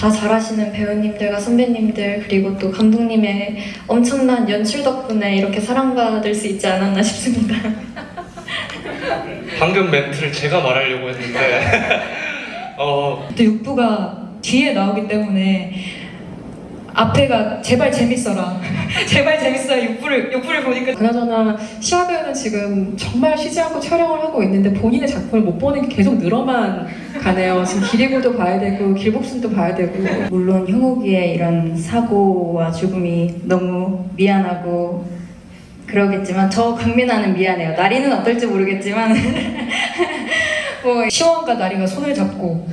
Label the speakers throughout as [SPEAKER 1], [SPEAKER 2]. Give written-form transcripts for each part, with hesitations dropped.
[SPEAKER 1] 다 잘하시는 배우님들과 선배님들 그리고 또 감독님의 엄청난 연출 덕분에 이렇게 사랑받을 수 있지 않았나 싶습니다.
[SPEAKER 2] 방금 멘트를 제가 말하려고 했는데
[SPEAKER 3] 또 육부가 뒤에 나오기 때문에 앞에가 제발 재밌어라 제발 재밌어라 육부를 보니까
[SPEAKER 4] 그나저나 시아 배우는 지금 정말 쉬지 않고 촬영을 하고 있는데 본인의 작품을 못 보는 게 계속 늘어만 가네요. 지금 기리고도 봐야 되고 길복순도 봐야 되고.
[SPEAKER 5] 물론 형욱이의 이런 사고와 죽음이 너무 미안하고 그러겠지만 저 강민아는 미안해요. 나리는 어떨지 모르겠지만
[SPEAKER 3] 뭐 시원과 나리가 손을 잡고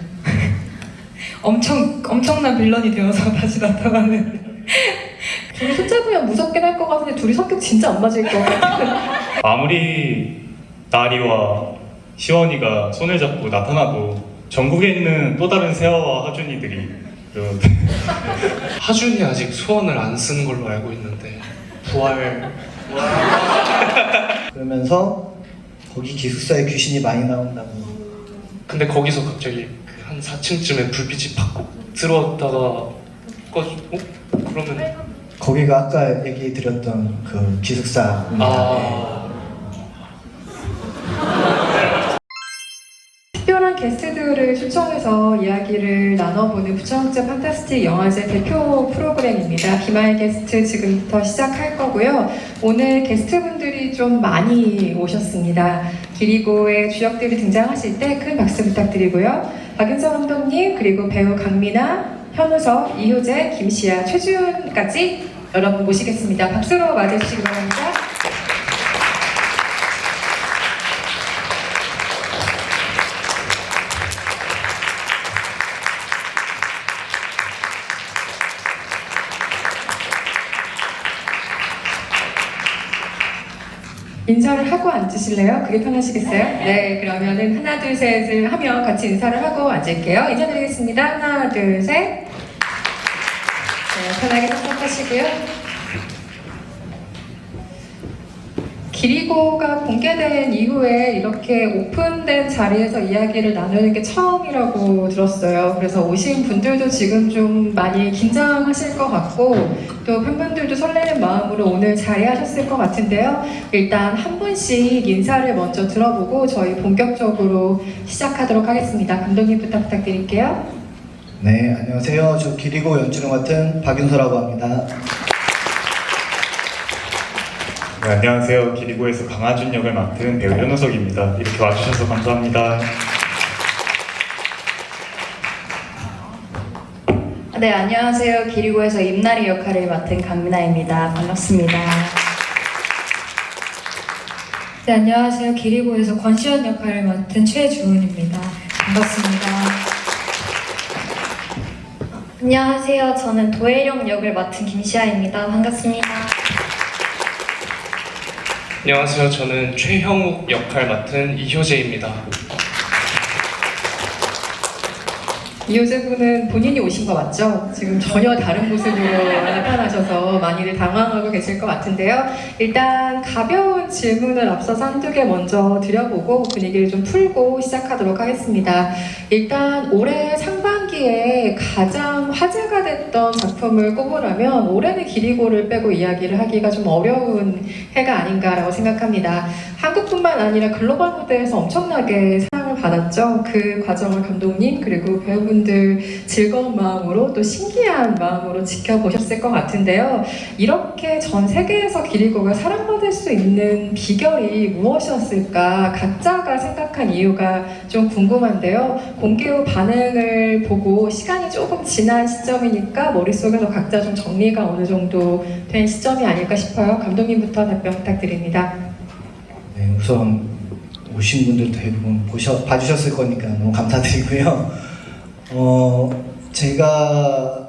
[SPEAKER 3] 엄청난 빌런이 되어서 다시 나타나는.
[SPEAKER 4] 둘이 손잡으면 무섭긴 할 것 같은데 둘이 성격 진짜 안 맞을 것 같아요.
[SPEAKER 6] 아무리 나리와 시원이가 손을 잡고 나타나도 전국에 있는 또 다른 세아와 하준이들이
[SPEAKER 2] 하준이 아직 소원을 안 쓴 걸로 알고 있는데 부활
[SPEAKER 7] 그러면서 거기 기숙사에 귀신이 많이 나온다고.
[SPEAKER 2] 근데 거기서 갑자기 그 한 4층쯤에 불빛이 팍 들어왔다가 꺼지고 그러면
[SPEAKER 7] 거기가 아까 얘기 드렸던 그 기숙사입니다.
[SPEAKER 4] 특별한 게스트들을 초청해서 이야기를 나눠보는 부천국제 판타스틱 영화제 대표 프로그램입니다. 기말 게스트 지금부터 시작할 거고요. 오늘 게스트분들이 좀 많이 오셨습니다. 기리고의 주역들이 등장하실 때 큰 박수 부탁드리고요. 박윤서 감독님, 그리고 배우 강민아, 현우석, 이효재, 김시아, 최주윤까지 여러분 모시겠습니다. 박수로 맞이해주시기 바랍니다. 인사를 하고 앉으실래요? 그게 편하시겠어요? 네, 그러면은 하나, 둘, 셋을 하면 같이 인사를 하고 앉을게요. 인사드리겠습니다. 하나, 둘, 셋. 네, 편하게 탑탑하시고요. 기리고가 공개된 이후에 이렇게 오픈된 자리에서 이야기를 나누는 게 처음이라고 들었어요. 그래서 오신 분들도 지금 좀 많이 긴장하실 것 같고 또 팬분들도 설레는 마음으로 오늘 자리하셨을 것 같은데요. 일단 한 분씩 인사를 먼저 들어보고 저희 본격적으로 시작하도록 하겠습니다. 감독님부터 부탁드릴게요.
[SPEAKER 7] 네, 안녕하세요. 저 기리고 연출을 맡은 박윤서라고 합니다.
[SPEAKER 6] 네, 안녕하세요. 기리고에서 강하준 역을 맡은 배우 현우석입니다. 이렇게 와주셔서 감사합니다.
[SPEAKER 5] 네, 안녕하세요. 기리고에서 임나리 역할을 맡은 강민아입니다. 반갑습니다.
[SPEAKER 3] 네, 안녕하세요. 기리고에서 권시현 역할을 맡은 최주은입니다. 반갑습니다.
[SPEAKER 1] 안녕하세요. 저는 도혜령 역을 맡은 김시아입니다. 반갑습니다.
[SPEAKER 2] 안녕하세요. 저는 최형욱 역할 맡은 이효재입니다.
[SPEAKER 4] 이효재 분은 본인이 오신 거 맞죠? 지금 전혀 다른 모습으로 나타나셔서 많이들 당황하고 계실 것 같은데요. 일단 가벼운 질문을 앞서서 한두 개 먼저 드려보고 분위기를 좀 풀고 시작하도록 하겠습니다. 일단 올해 상반기에 가장 화제가 됐던 작품을 꼽으라면 올해는 기리고를 빼고 이야기를 하기가 좀 어려운 해가 아닌가라고 생각합니다. 한국뿐만 아니라 글로벌 무대에서 엄청나게 사랑을 받았죠. 그 과정을 감독님 그리고 배우분들 즐거운 마음으로 또 신기한 마음으로 지켜보셨을 것 같은데요. 이렇게 전 세계에서 기리고가 사랑받을 수 있는 비결이 무엇이었을까 각자가 생각한 이유가 좀 궁금한데요. 공개 후 반응을 보고 시간이 조금 지난 시점이니까 머릿속에서 각자 좀 정리가 어느 정도 된 시점이 아닐까 싶어요. 감독님부터 답변 부탁드립니다.
[SPEAKER 7] 네, 우선 오신 분들 대부분 봐주셨을 거니까 너무 감사드리고요. 제가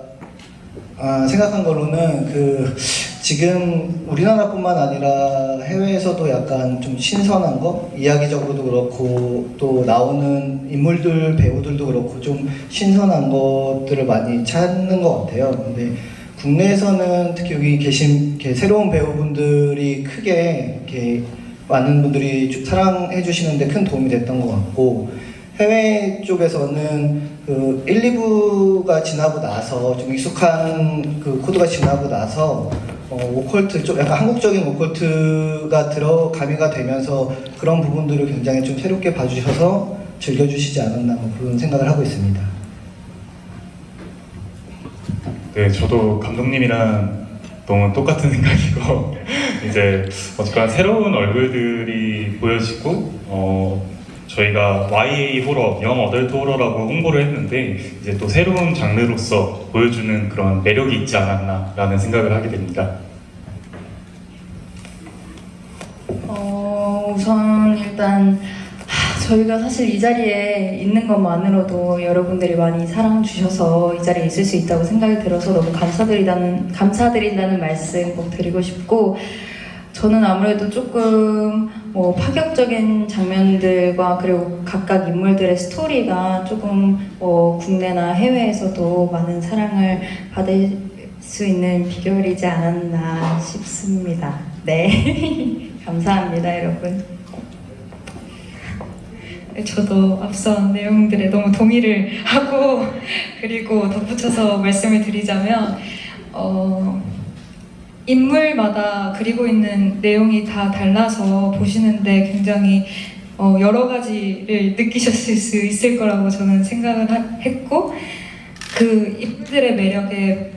[SPEAKER 7] 생각한 거로는 지금 우리나라뿐만 아니라 해외에서도 약간 좀 신선한 거, 이야기적으로도 그렇고 또 나오는 인물들, 배우들도 그렇고 좀 신선한 것들을 많이 찾는 것 같아요. 근데 국내에서는 특히 여기 계신 이렇게 새로운 배우분들이 크게 이렇게 많은 분들이 사랑해 주시는데 큰 도움이 됐던 것 같고, 해외 쪽에서는 그 1, 2부가 지나고 나서 좀 익숙한 그 코드가 지나고 나서 오컬트 쪽 약간 한국적인 오컬트가 가미가 되면서 그런 부분들을 굉장히 좀 새롭게 봐주셔서 즐겨주시지 않았나 뭐 그런 생각을 하고 있습니다.
[SPEAKER 6] 네, 저도 감독님이랑 너무 똑같은 생각이고 이제 어쨌거나 새로운 얼굴들이 보여지고 저희가 YA 호러, 영 어덜트 호러라고 홍보를 했는데 이제 또 새로운 장르로서 보여주는 그런 매력이 있지 않았나라는 생각을 하게 됩니다.
[SPEAKER 5] 우선 일단 저희가 사실 이 자리에 있는 것만으로도 여러분들이 많이 사랑 주셔서 이 자리에 있을 수 있다고 생각이 들어서 너무 감사드린다는 말씀 꼭 드리고 싶고, 저는 아무래도 조금 뭐 파격적인 장면들과 그리고 각각 인물들의 스토리가 조금 국내나 해외에서도 많은 사랑을 받을 수 있는 비결이지 않았나 싶습니다. 네. 감사합니다, 여러분.
[SPEAKER 3] 저도 앞선 내용들에 너무 동의를 하고, 그리고 덧붙여서 말씀을 드리자면 인물마다 그리고 있는 내용이 다 달라서 보시는데 굉장히 여러 가지를 느끼셨을 수 있을 거라고 저는 생각을 했고, 그 인물들의 매력에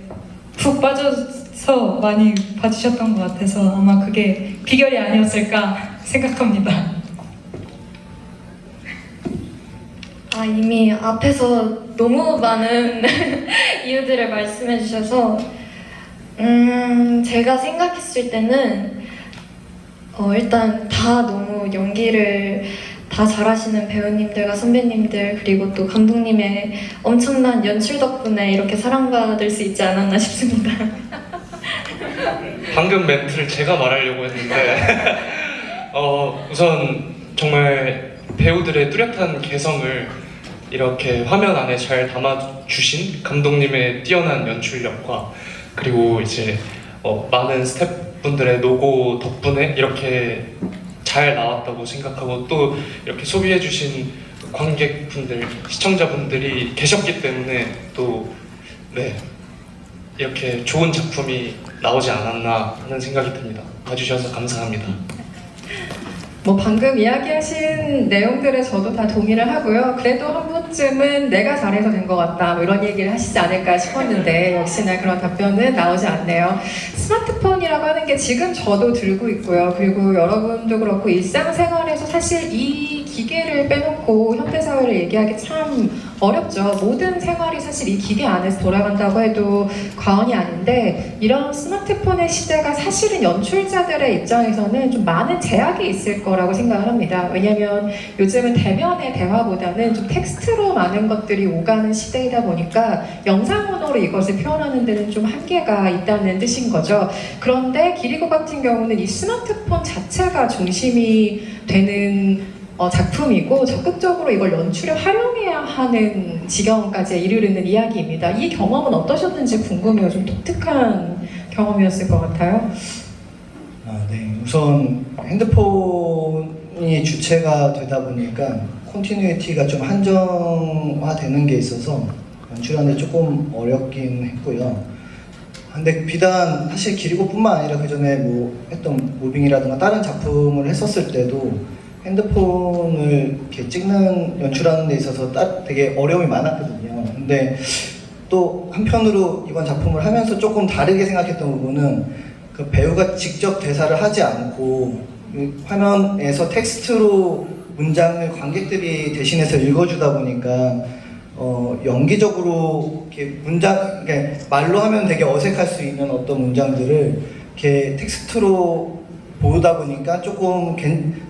[SPEAKER 3] 푹 빠져서 많이 봐주셨던 것 같아서 아마 그게 비결이 아니었을까 생각합니다.
[SPEAKER 1] 이미 앞에서 너무 많은 이유들을 말씀해 주셔서 제가 생각했을 때는 일단 다 너무 연기를 다 잘하시는 배우님들과 선배님들 그리고 또 감독님의 엄청난 연출 덕분에 이렇게 사랑받을 수 있지 않았나 싶습니다.
[SPEAKER 2] 방금 멘트를 제가 말하려고 했는데 우선 정말 배우들의 뚜렷한 개성을 이렇게 화면 안에 잘 담아주신 감독님의 뛰어난 연출력과 그리고 이제 많은 스태프분들의 노고 덕분에 이렇게 잘 나왔다고 생각하고, 또 이렇게 소비해주신 관객분들, 시청자분들이 계셨기 때문에 또 이렇게 좋은 작품이 나오지 않았나 하는 생각이 듭니다. 봐주셔서 감사합니다.
[SPEAKER 4] 뭐 방금 이야기하신 내용들에 저도 다 동의를 하고요. 그래도 한 번쯤은 내가 잘해서 된 것 같다 뭐 이런 얘기를 하시지 않을까 싶었는데 역시나 그런 답변은 나오지 않네요. 스마트폰이라고 하는 게 지금 저도 들고 있고요. 그리고 여러분도 그렇고 일상생활에서 사실 이 기계를 빼놓고 현대사회를 얘기하기 참 어렵죠. 모든 생활이 사실 이 기계 안에서 돌아간다고 해도 과언이 아닌데, 이런 스마트폰의 시대가 사실은 연출자들의 입장에서는 좀 많은 제약이 있을 거라고 생각을 합니다. 왜냐하면 요즘은 대면의 대화보다는 좀 텍스트로 많은 것들이 오가는 시대이다 보니까 영상문으로 이것을 표현하는 데는 좀 한계가 있다는 뜻인 거죠. 그런데 기리고 같은 경우는 이 스마트폰 자체가 중심이 되는 작품이고 적극적으로 이걸 연출에 활용해야 하는 지경까지 이르르는 이야기입니다. 이 경험은 어떠셨는지 궁금해요. 좀 독특한 경험이었을 것 같아요.
[SPEAKER 7] 네. 우선 핸드폰이 주체가 되다 보니까 컨티뉴이티가 좀 한정화되는 게 있어서 연출하는데 조금 어렵긴 했고요. 근데 비단 사실 기리고뿐만 아니라 그 전에 뭐 했던 무빙이라든가 다른 작품을 했었을 때도 핸드폰을 이렇게 연출하는 데 있어서 되게 어려움이 많았거든요. 근데 또 한편으로 이번 작품을 하면서 조금 다르게 생각했던 부분은 그 배우가 직접 대사를 하지 않고 화면에서 텍스트로 문장을 관객들이 대신해서 읽어주다 보니까 연기적으로 이렇게 이렇게 말로 하면 되게 어색할 수 있는 어떤 문장들을 이렇게 텍스트로 보다 보니까 조금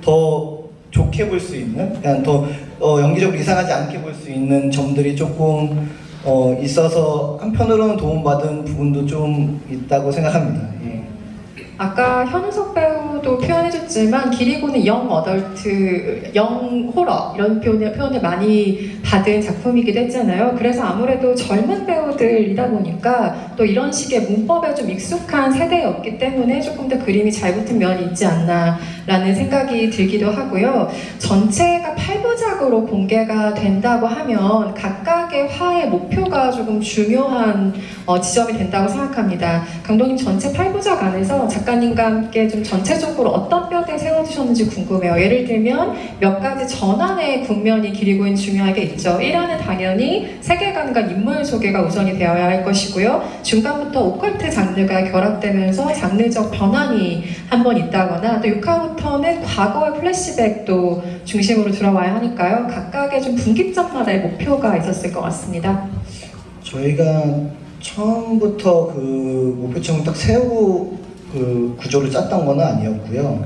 [SPEAKER 7] 더 좋게 볼 수 있는, 그냥 더 연기적으로 이상하지 않게 볼 수 있는 점들이 조금 있어서 한편으로는 도움받은 부분도 좀 있다고 생각합니다. 예.
[SPEAKER 4] 아까 현우석 배우도 표현해줬지만 기리고는 영 어덜트, 영 호러 이런 표현을 많이 받은 작품이기도 했잖아요. 그래서 아무래도 젊은 배우들이다 보니까 또 이런 식의 문법에 좀 익숙한 세대였기 때문에 조금 더 그림이 잘 붙은 면이 있지 않나라는 생각이 들기도 하고요. 전체가 8부작으로 공개가 된다고 하면 각각의 화의 목표가 조금 중요한 지점이 된다고 생각합니다. 감독님 전체 8부작 안에서 작가님과 함께 좀 전체적으로 어떤 뼈대 세워주셨는지 궁금해요. 예를 들면 몇 가지 전환의 국면이 그리고는 중요하게 있죠. 1화는 당연히 세계관과 인물 소개가 우선이 되어야 할 것이고요. 중간부터 오컬트 장르가 결합되면서 장르적 변환이 한 번 있다거나 또 6화부터는 과거의 플래시백도 중심으로 들어와야 하니까요. 각각의 좀 분기점마다의 목표가 있었을 것 같습니다.
[SPEAKER 7] 저희가 처음부터 그 목표점을 딱 세우고 그 구조를 짰던 건 아니었고요.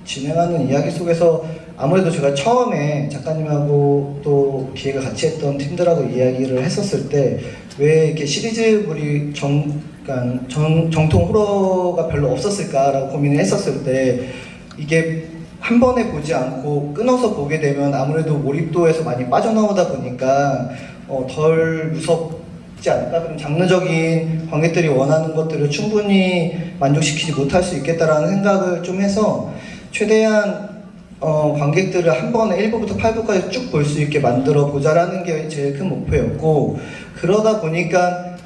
[SPEAKER 7] 진행하는 이야기 속에서 아무래도 제가 처음에 작가님하고 또 기획을 같이 했던 팀들하고 이야기를 했었을 때 왜 이렇게 시리즈물이 정통 호러가 별로 없었을까라고 고민을 했었을 때 이게 한 번에 보지 않고 끊어서 보게 되면 아무래도 몰입도에서 많이 빠져나오다 보니까 덜 무섭지 않을까? 그럼 장르적인 관객들이 원하는 것들을 충분히 만족시키지 못할 수 있겠다라는 생각을 좀 해서 최대한 관객들을 한 번에 1부부터 8부까지 쭉 볼 수 있게 만들어 보자라는 게 제일 큰 목표였고 그러다 보니까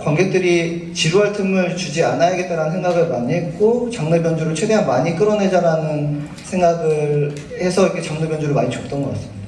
[SPEAKER 7] 관객들이 지루할 틈을 주지 않아야겠다라는 생각을 많이 했고 장르 변주를 최대한 많이 끌어내자라는 생각을 해서 이렇게 장르 변주를 많이 줬던 것 같습니다.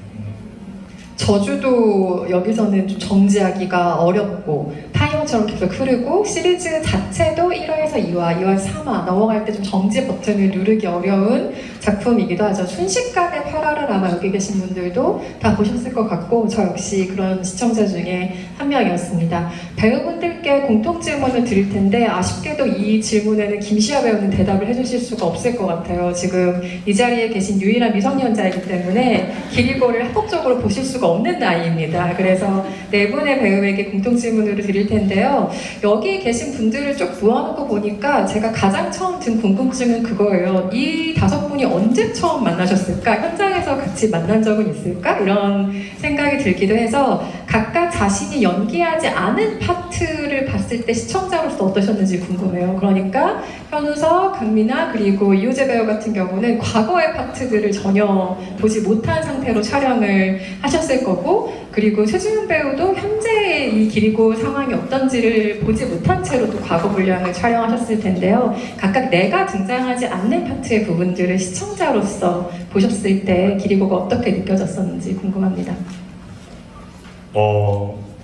[SPEAKER 4] 저주도 여기서는 좀 정지하기가 어렵고 타이머처럼 계속 흐르고 시리즈 자체도 1화에서 2화, 2화에서 3화 넘어갈 때 좀 정지 버튼을 누르기 어려운 작품이기도 하죠. 순식간에 8화를 아마 여기 계신 분들도 다 보셨을 것 같고 저 역시 그런 시청자 중에 한 명이었습니다. 배우분들께 공통 질문을 드릴 텐데 아쉽게도 이 질문에는 김시아 배우는 대답을 해주실 수가 없을 것 같아요. 지금 이 자리에 계신 유일한 미성년자이기 때문에 기리고를 합법적으로 보실 수가 없는 나이입니다. 그래서 네 분의 배우에게 공통 질문으로 드릴 텐데요. 여기 계신 분들을 쭉 모아놓고 보니까 제가 가장 처음 든 궁금증은 그거예요. 이 5분이 언제 처음 만나셨을까? 현장에서 같이 만난 적은 있을까? 이런 생각이 들기도 해서 각각 자신이 연기하지 않은 파트를 봤을 때 시청자로서 어떠셨는지 궁금해요. 그러니까 현우석, 강민아 그리고 이효재 배우 같은 경우는 과거의 파트들을 전혀 보지 못한 상태로 촬영을 하셨을 거고 그리고 최지훈 배우도 현재의 이 기리고 상황이 어떤지를 보지 못한 채로 또 과거 분량을 촬영하셨을 텐데요. 각각 내가 등장하지 않는 파트의 부분들을 시청자로서 보셨을 때 기리고가 어떻게 느껴졌었는지 궁금합니다.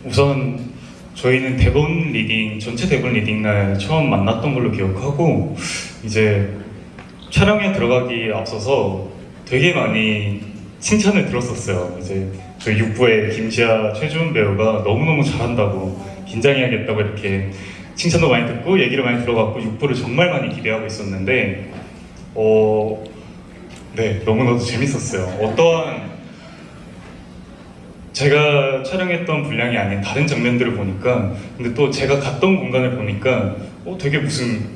[SPEAKER 6] 우선 저희는 대본 리딩, 전체 대본 리딩 날 처음 만났던 걸로 기억하고 이제 촬영에 들어가기 앞서서 되게 많이 칭찬을 들었었어요. 이제 그 6부의 김시아 최주은 배우가 너무너무 잘한다고 긴장해야겠다고 이렇게 칭찬도 많이 듣고 얘기를 많이 들어갔고 6부를 정말 많이 기대하고 있었는데 네, 너무나도 재밌었어요. 어떠한 제가 촬영했던 분량이 아닌 다른 장면들을 보니까 근데 또 제가 갔던 공간을 보니까 되게 무슨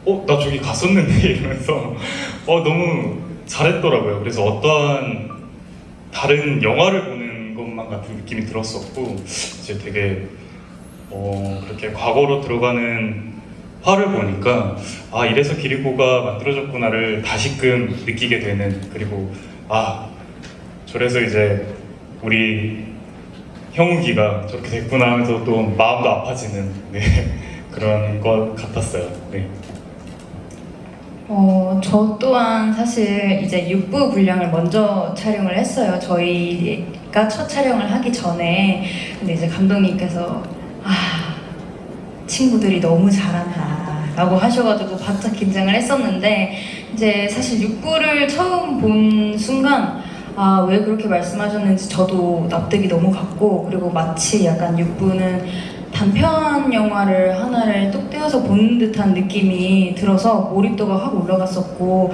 [SPEAKER 6] 나 저기 갔었는데 이러면서 너무 잘했더라고요. 그래서 어떠한 다른 영화를 보는 것만 같은 느낌이 들었었고 이제 되게 그렇게 과거로 들어가는 화를 보니까 이래서 기리고가 만들어졌구나를 다시금 느끼게 되는 그리고 저래서 이제 우리 형욱이가 저렇게 됐구나 하면서 또 마음도 아파지는 그런 것 같았어요. 네.
[SPEAKER 5] 저 또한 사실 이제 6부 분량을 먼저 촬영을 했어요. 저희가 첫 촬영을 하기 전에. 근데 이제 감독님께서 친구들이 너무 잘한다 라고 하셔가지고 바짝 긴장을 했었는데 이제 사실 6부를 처음 본 순간 왜 그렇게 말씀하셨는지 저도 납득이 너무 갔고 그리고 마치 약간 6부는 단편 영화를 하나를 뚝 떼어서 보는 듯한 느낌이 들어서 몰입도가 확 올라갔었고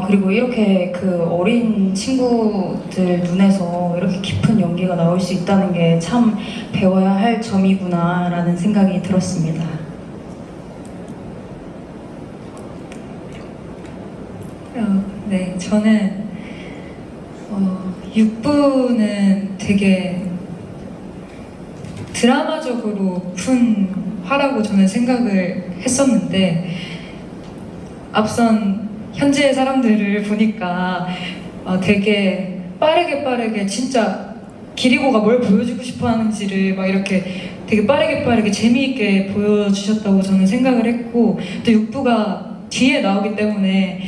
[SPEAKER 5] 그리고 이렇게 그 어린 친구들 눈에서 이렇게 깊은 연기가 나올 수 있다는 게 참 배워야 할 점이구나 라는 생각이 들었습니다.
[SPEAKER 3] 네, 저는 6부는 되게 드라마적으로 푼 화라고 저는 생각을 했었는데 앞선 현지의 사람들을 보니까 되게 빠르게 진짜 기리고가 뭘 보여주고 싶어 하는지를 막 이렇게 되게 빠르게 재미있게 보여주셨다고 저는 생각을 했고 또 6부가 뒤에 나오기 때문에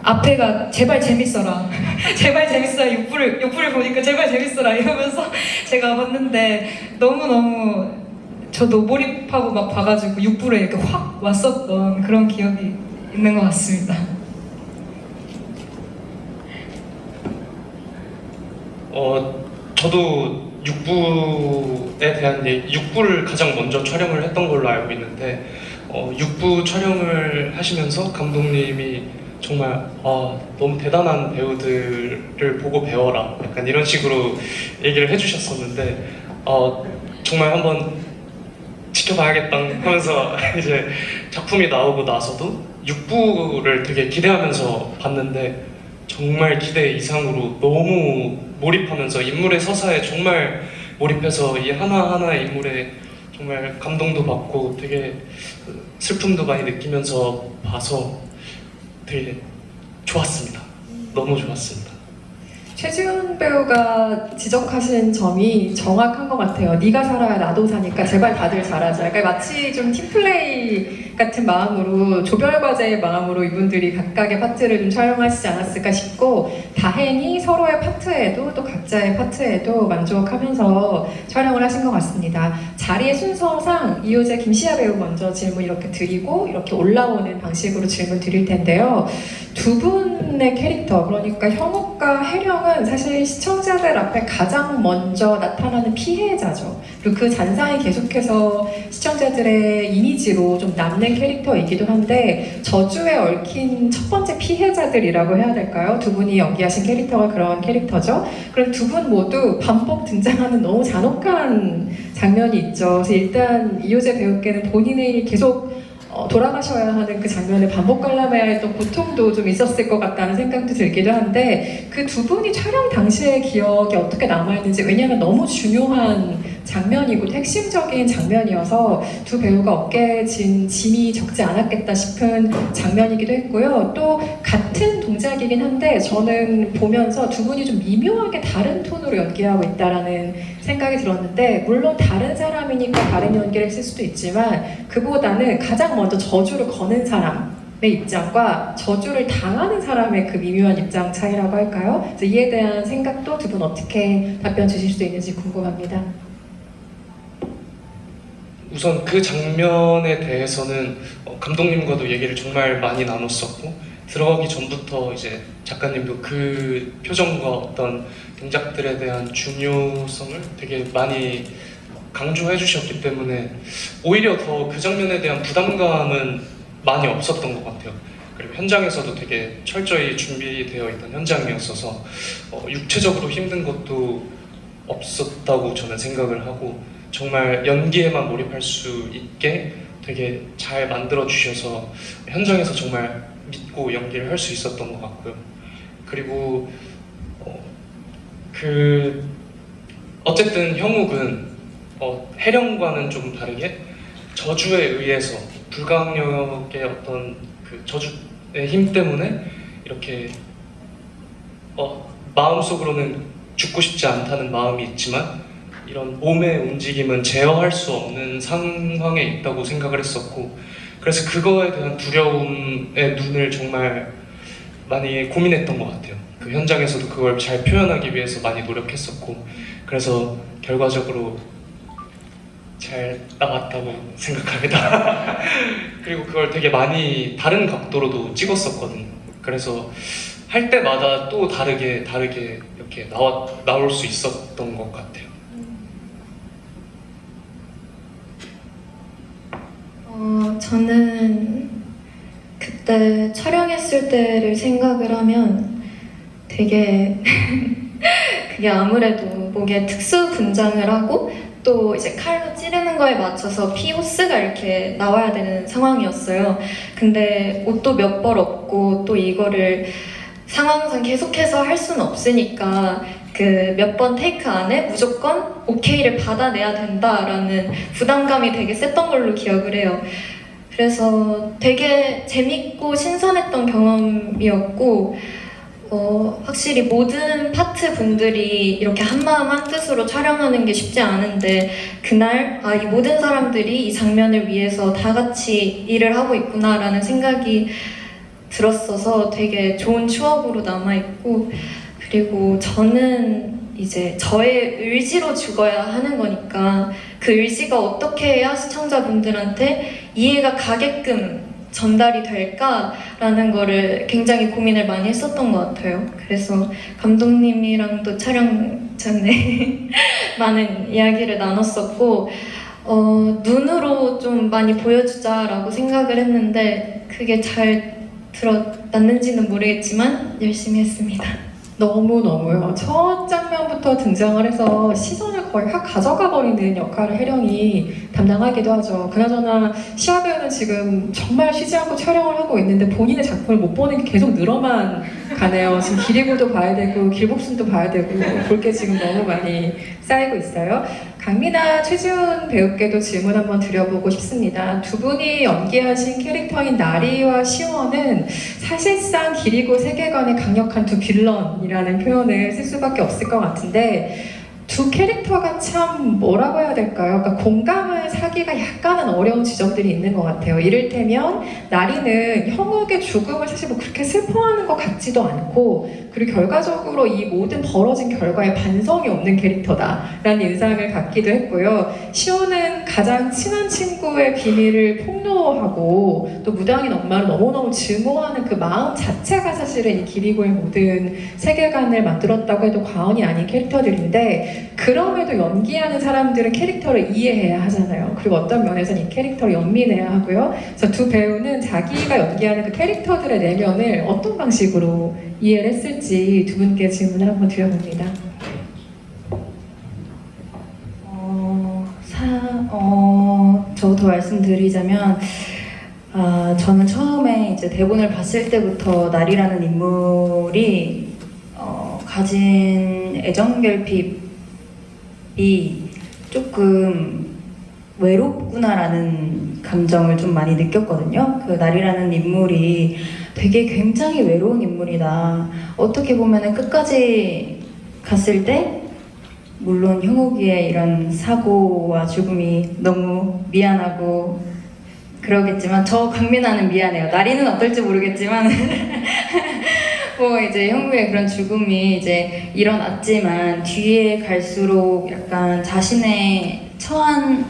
[SPEAKER 3] 앞에가 제발 재밌어라 제발 재밌어라 6부를 보니까 제발 재밌어라 이러면서 제가 봤는데 너무너무 저도 몰입하고 막 봐가지고 6부에 이렇게 확 왔었던 그런 기억이 있는 것 같습니다.
[SPEAKER 2] 저도 6부에 대한 6부를 가장 먼저 촬영을 했던 걸로 알고 있는데 6부 촬영을 하시면서 감독님이 정말 너무 대단한 배우들을 보고 배워라 약간 이런 식으로 얘기를 해주셨었는데 정말 한번 지켜봐야겠다 하면서 이제 작품이 나오고 나서도 6부를 되게 기대하면서 봤는데 정말 기대 이상으로 너무 몰입하면서 인물의 서사에 정말 몰입해서 이 하나하나의 인물에 정말 감동도 받고 되게 슬픔도 많이 느끼면서 봐서 되게 좋았습니다. 너무 좋았습니다.
[SPEAKER 4] 최지훈 배우가 지적하신 점이 정확한 것 같아요. 네가 살아야 나도 사니까 제발 다들 잘하자. 그러니까 마치 좀 팀플레이 같은 마음으로 조별과제의 마음으로 이분들이 각각의 파트를 좀 촬영하시지 않았을까 싶고 다행히 서로의 파트에도 또 각자의 파트에도 만족하면서 촬영을 하신 것 같습니다. 자리의 순서상 이효재 김시아 배우 먼저 질문 이렇게 드리고 이렇게 올라오는 방식으로 질문 드릴 텐데요. 두 분의 캐릭터 그러니까 현욱과 혜령은 사실 시청자들 앞에 가장 먼저 나타나는 피해자죠. 그리고 그 잔상이 계속해서 시청자들의 이미지로 좀 남는 캐릭터이기도 한데 저주에 얽힌 첫 번째 피해자들이라고 해야 될까요? 두 분이 연기하신 캐릭터가 그런 캐릭터죠. 그럼 두 분 모두 반복 등장하는 너무 잔혹한 장면이 있죠. 그래서 일단 이효재 배우께는 본인이 계속 돌아가셔야 하는 그 장면을 반복 관람해야 했던 고통도 좀 있었을 것 같다는 생각도 들기도 한데 그 두 분이 촬영 당시의 기억이 어떻게 남아있는지 왜냐하면 너무 중요한 장면이고 핵심적인 장면이어서 두 배우가 어깨에 진 짐이 적지 않았겠다 싶은 장면이기도 했고요. 또 같은 동작이긴 한데 저는 보면서 두 분이 좀 미묘하게 다른 톤으로 연기하고 있다라는 생각이 들었는데 물론 다른 사람이니까 다른 연기를 했을 수도 있지만 그보다는 가장 먼저 저주를 거는 사람의 입장과 저주를 당하는 사람의 그 미묘한 입장 차이라고 할까요? 그래서 이에 대한 생각도 두 분 어떻게 답변 주실 수 있는지 궁금합니다.
[SPEAKER 2] 우선 그 장면에 대해서는 감독님과도 얘기를 정말 많이 나눴었고 들어가기 전부터 이제 작가님도 그 표정과 어떤 동작들에 대한 중요성을 되게 많이 강조해 주셨기 때문에 오히려 더 그 장면에 대한 부담감은 많이 없었던 것 같아요. 그리고 현장에서도 되게 철저히 준비되어 있던 현장이었어서 육체적으로 힘든 것도 없었다고 저는 생각을 하고 정말 연기에만 몰입할 수 있게 되게 잘 만들어 주셔서 현장에서 정말 믿고 연기를 할 수 있었던 것 같고요. 그리고 어쨌든 형욱은 혜령과는 좀 다르게 저주에 의해서 불가항력의 어떤 그 저주의 힘 때문에 이렇게 마음속으로는 죽고 싶지 않다는 마음이 있지만 이런 몸의 움직임은 제어할 수 없는 상황에 있다고 생각을 했었고 그래서 그거에 대한 두려움의 눈을 정말 많이 고민했던 것 같아요. 그 현장에서도 그걸 잘 표현하기 위해서 많이 노력했었고 그래서 결과적으로 잘 나왔다고 생각합니다. 그리고 그걸 되게 많이 다른 각도로도 찍었었거든요. 그래서 할 때마다 또 다르게 이렇게 나올 수 있었던 것 같아요.
[SPEAKER 1] 저는 그때 촬영했을 때를 생각을 하면 되게 그게 아무래도 목에 특수 분장을 하고 또 이제 칼로 찌르는 거에 맞춰서 피 호스가 이렇게 나와야 되는 상황이었어요. 근데 옷도 몇 벌 없고 또 이거를 상황상 계속해서 할 수는 없으니까 그 몇 번 테이크 안에 무조건 오케이를 받아내야 된다라는 부담감이 되게 셌던 걸로 기억을 해요. 그래서 되게 재밌고 신선했던 경험이었고 확실히 모든 파트 분들이 이렇게 한마음 한뜻으로 촬영하는 게 쉽지 않은데 그날 이 모든 사람들이 이 장면을 위해서 다 같이 일을 하고 있구나라는 생각이 들었어서 되게 좋은 추억으로 남아있고, 그리고 저는 이제 저의 의지로 죽어야 하는 거니까 그 의지가 어떻게 해야 시청자분들한테 이해가 가게끔 전달이 될까라는 거를 굉장히 고민을 많이 했었던 것 같아요. 그래서 감독님이랑도 촬영 전에 많은 이야기를 나눴었고 눈으로 좀 많이 보여주자라고 생각을 했는데 그게 잘 드러났는지는 모르겠지만 열심히 했습니다.
[SPEAKER 4] 너무너무요. 첫 장면부터 등장을 해서 시선을 거의 확 가져가 버리는 역할을 혜령이 담당하기도 하죠. 그나저나 시아 배우는 지금 정말 쉬지 않고 촬영을 하고 있는데 본인의 작품을 못 보는 게 계속 늘어만 가네요. 지금 기리고도 봐야 되고 길복순도 봐야 되고 볼 게 지금 너무 많이 쌓이고 있어요. 강민아, 최지훈 배우께도 질문 한번 드려보고 싶습니다. 두 분이 연기하신 캐릭터인 나리와 시원은 사실상 기리고 세계관의 강력한 두 빌런이라는 표현을 쓸 수밖에 없을 것 같은데 두 캐릭터가 참 뭐라고 해야 될까요? 그러니까 공감을 사기가 약간은 어려운 지점들이 있는 것 같아요. 이를테면 나리는 형욱의 죽음을 사실 뭐 그렇게 슬퍼하는 것 같지도 않고 그리고 결과적으로 이 모든 벌어진 결과에 반성이 없는 캐릭터다라는 인상을 갖기도 했고요. 시호는 가장 친한 친구의 비밀을 폭로하고 또 무당인 엄마를 너무너무 증오하는 그 마음 자체가 사실은 이 기리고의 모든 세계관을 만들었다고 해도 과언이 아닌 캐릭터들인데 그럼에도 연기하는 사람들은 캐릭터를 이해해야 하잖아요. 그리고 어떤 면에서는 이 캐릭터를 연민해야 하고요. 그래서 두 배우는 자기가 연기하는 그 캐릭터들의 내면을 어떤 방식으로 이해를 했을지 두 분께 질문을 한번 드려봅니다.
[SPEAKER 5] 저부터 말씀드리자면 저는 처음에 이제 대본을 봤을 때부터 나리라는 인물이 가진 애정결핍이 조금 외롭구나라는 감정을 좀 많이 느꼈거든요. 그 나리라는 인물이 되게 굉장히 외로운 인물이다. 어떻게 보면은 끝까지 갔을 때 물론 형욱이의 이런 사고와 죽음이 너무 미안하고 그러겠지만 저 강민아는 미안해요. 나리는 어떨지 모르겠지만 뭐 이제 형욱의 그런 죽음이 이제 일어났지만 뒤에 갈수록 약간 자신의 처한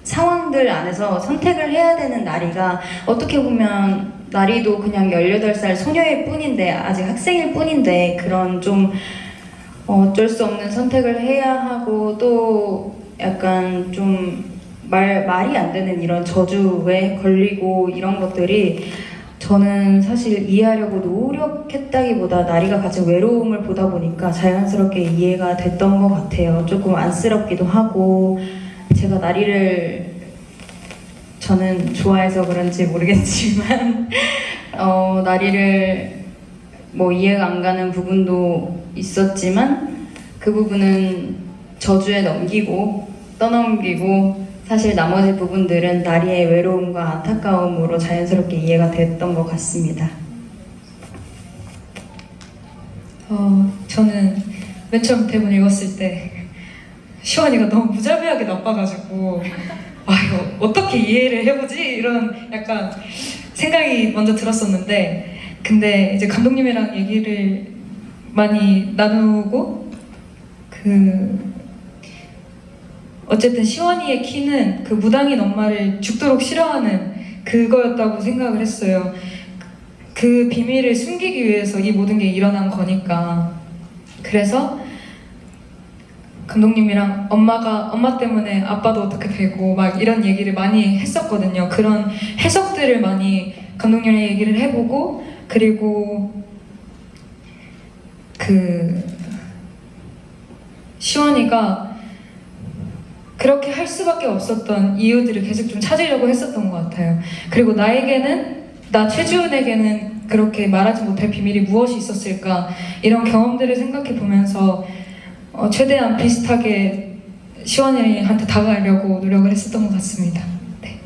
[SPEAKER 5] 상황들 안에서 선택을 해야 되는 나리가 어떻게 보면 나리도 그냥 18살 소녀일 뿐인데 아직 학생일 뿐인데 그런 좀 어쩔 수 없는 선택을 해야 하고 또 약간 좀 말이 안 되는 이런 저주에 걸리고 이런 것들이 저는 사실 이해하려고 노력했다기보다 나리가 가진 외로움을 보다 보니까 자연스럽게 이해가 됐던 것 같아요. 조금 안쓰럽기도 하고 제가 나리를 저는 좋아해서 그런지 모르겠지만 나리를 뭐 이해가 안 가는 부분도 있었지만 그 부분은 저주에 넘기고 떠넘기고 사실 나머지 부분들은 나리의 외로움과 안타까움으로 자연스럽게 이해가 됐던 것 같습니다.
[SPEAKER 3] 저는 맨 처음 대본 읽었을 때 시원이가 너무 무자비하게 나빠가지고 이거 어떻게 이해를 해보지? 이런 약간 생각이 먼저 들었었는데 근데 이제 감독님이랑 얘기를 많이 나누고 어쨌든 시원이의 키는 그 무당인 엄마를 죽도록 싫어하는 그거였다고 생각을 했어요. 그 비밀을 숨기기 위해서 이 모든 게 일어난 거니까. 그래서 감독님이랑 엄마 때문에 아빠도 어떻게 되고 막 이런 얘기를 많이 했었거든요. 그런 해석들을 많이 감독님이랑 얘기를 해보고 그리고 시원이가 그렇게 할 수밖에 없었던 이유들을 계속 좀 찾으려고 했었던 것 같아요. 그리고 나 최지훈에게는 그렇게 말하지 못할 비밀이 무엇이 있었을까 이런 경험들을 생각해 보면서 최대한 비슷하게 시원이한테 다가가려고 노력을 했었던 것 같습니다. 네.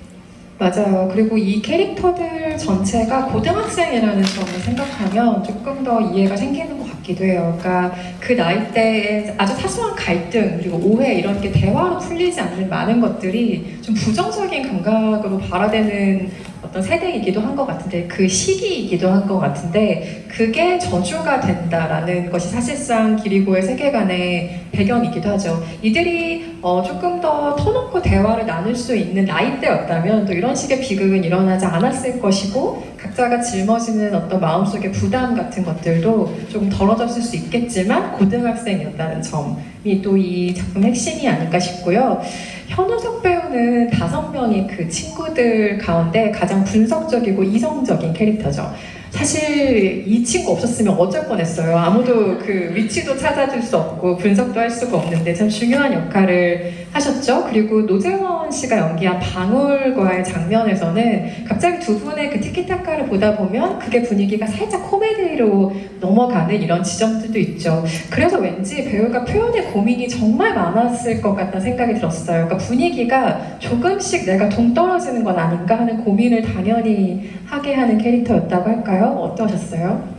[SPEAKER 4] 맞아요. 그리고 이 캐릭터들 전체가 고등학생이라는 점을 생각하면 조금 더 이해가 생기는 것 같기도 해요. 그러니까 그 나이대에 아주 사소한 갈등 그리고 오해 이런 게 대화로 풀리지 않는 많은 것들이 좀 부정적인 감각으로 발화되는 어떤 세대이기도 한 것 같은데 그 시기이기도 한 것 같은데 그게 저주가 된다라는 것이 사실상 기리고의 세계관의 배경이기도 하죠. 이들이 조금 더 터놓고 대화를 나눌 수 있는 나이대였다면 또 이런 식의 비극은 일어나지 않았을 것이고 각자가 짊어지는 어떤 마음속의 부담 같은 것들도 조금 덜어졌을 수 있겠지만 고등학생이었다는 점이 또 이 작품의 핵심이 아닐까 싶고요. 현우석 배우는 5명의 그 친구들 가운데 가장 분석적이고 이성적인 캐릭터죠. 사실 이 친구 없었으면 어쩔 뻔했어요. 아무도 그 위치도 찾아줄 수 없고 분석도 할 수가 없는데 참 중요한 역할을 하셨죠. 그리고 노재원 씨가 연기한 방울과의 장면에서는 갑자기 두 분의 그 티키타카를 보다 보면 그게 분위기가 살짝 코미디로 넘어가는 이런 지점들도 있죠. 그래서 왠지 배우가 표현에 고민이 정말 많았을 것 같다는 생각이 들었어요. 그러니까 분위기가 조금씩 내가 동떨어지는 건 아닌가 하는 고민을 당연히 하게 하는 캐릭터였다고 할까요? 어떠셨어요?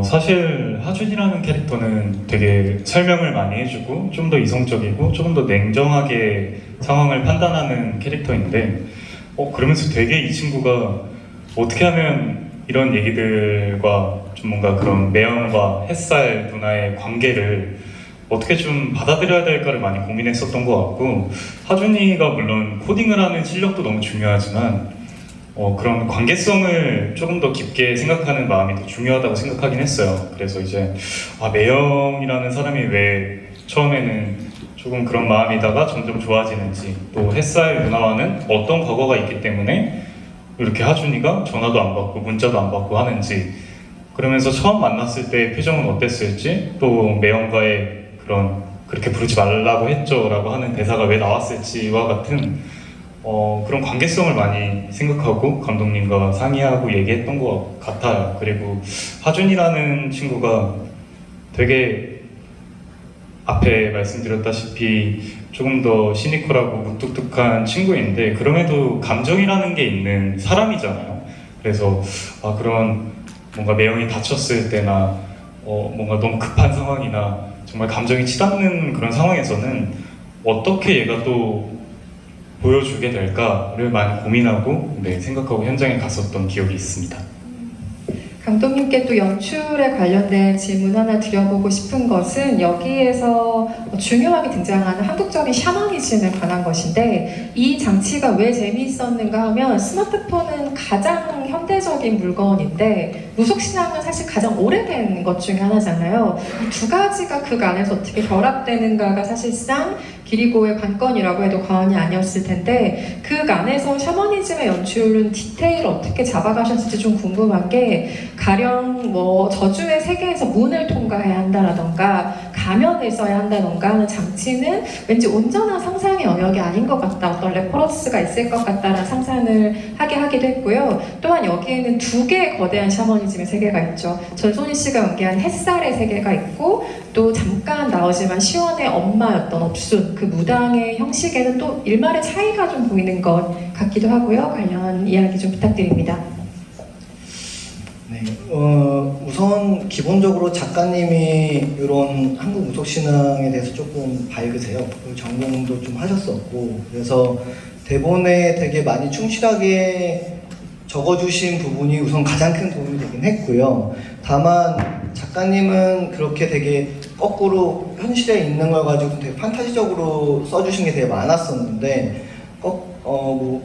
[SPEAKER 6] 사실 하준이라는 캐릭터는 되게 설명을 많이 해주고 좀 더 이성적이고 조금 더 냉정하게 상황을 판단하는 캐릭터인데 그러면서 되게 이 친구가 어떻게 하면 이런 얘기들과 좀 뭔가 그런 매형과 햇살 누나의 관계를 어떻게 좀 받아들여야 될까를 많이 고민했었던 것 같고 하준이가 물론 코딩을 하는 실력도 너무 중요하지만 그런 관계성을 조금 더 깊게 생각하는 마음이 더 중요하다고 생각하긴 했어요. 그래서 이제 매형이라는 사람이 왜 처음에는 조금 그런 마음이다가 점점 좋아지는지 또 햇살 누나와는 어떤 과거가 있기 때문에 이렇게 하준이가 전화도 안 받고 문자도 안 받고 하는지 그러면서 처음 만났을 때 표정은 어땠을지 또 매형과의 그런 그렇게 부르지 말라고 했죠 라고 하는 대사가 왜 나왔을지와 같은 그런 관계성을 많이 생각하고 감독님과 상의하고 얘기했던 것 같아요. 그리고 하준이라는 친구가 되게 앞에 말씀드렸다시피 조금 더 시니컬하고 무뚝뚝한 친구인데 그럼에도 감정이라는 게 있는 사람이잖아요. 그래서 그런 뭔가 매형이 다쳤을 때나 뭔가 너무 급한 상황이나 정말 감정이 치닫는 그런 상황에서는 어떻게 얘가 또 보여주게 될까를 많이 고민하고 생각하고 현장에 갔었던 기억이 있습니다.
[SPEAKER 4] 감독님께 또 연출에 관련된 질문 하나 드려보고 싶은 것은 여기에서 중요하게 등장하는 한국적인 샤머니즘에 관한 것인데 이 장치가 왜 재미있었는가 하면 스마트폰은 가장 현대적인 물건인데 무속신앙은 사실 가장 오래된 것 중에 하나잖아요. 이 두 가지가 그 안에서 어떻게 결합되는가가 사실상 기리고의 관건이라고 해도 과언이 아니었을 텐데 그 안에서 샤머니즘의 연출은 디테일을 어떻게 잡아가셨을지 좀 궁금한 게 가령 뭐 저주의 세계에서 문을 통과해야 한다라던가 가면을 써야 한다던가 하는 장치는 왠지 온전한 상상의 영역이 아닌 것 같다. 어떤 레퍼런스가 있을 것 같다라는 상상을 하게 하기도 했고요. 또한 여기에는 두 개의 거대한 샤머니즘의 세계가 있죠. 전소희 씨가 연기한 햇살의 세계가 있고 또 잠깐 나오지만 시원의 엄마였던 업순 그 무당의 형식에는 또 일말의 차이가 좀 보이는 것 같기도 하고요. 관련 이야기 좀 부탁드립니다.
[SPEAKER 7] 네, 우선 기본적으로 작가님이 이런 한국 무속신앙에 대해서 조금 밝으세요. 그리고 전공도 좀 하셨었고 그래서 대본에 되게 많이 충실하게 적어주신 부분이 우선 가장 큰 도움이 되긴 했고요. 다만 작가님은 그렇게 되게 거꾸로 현실에 있는 걸 가지고 되게 판타지적으로 써주신 게 되게 많았었는데 뭐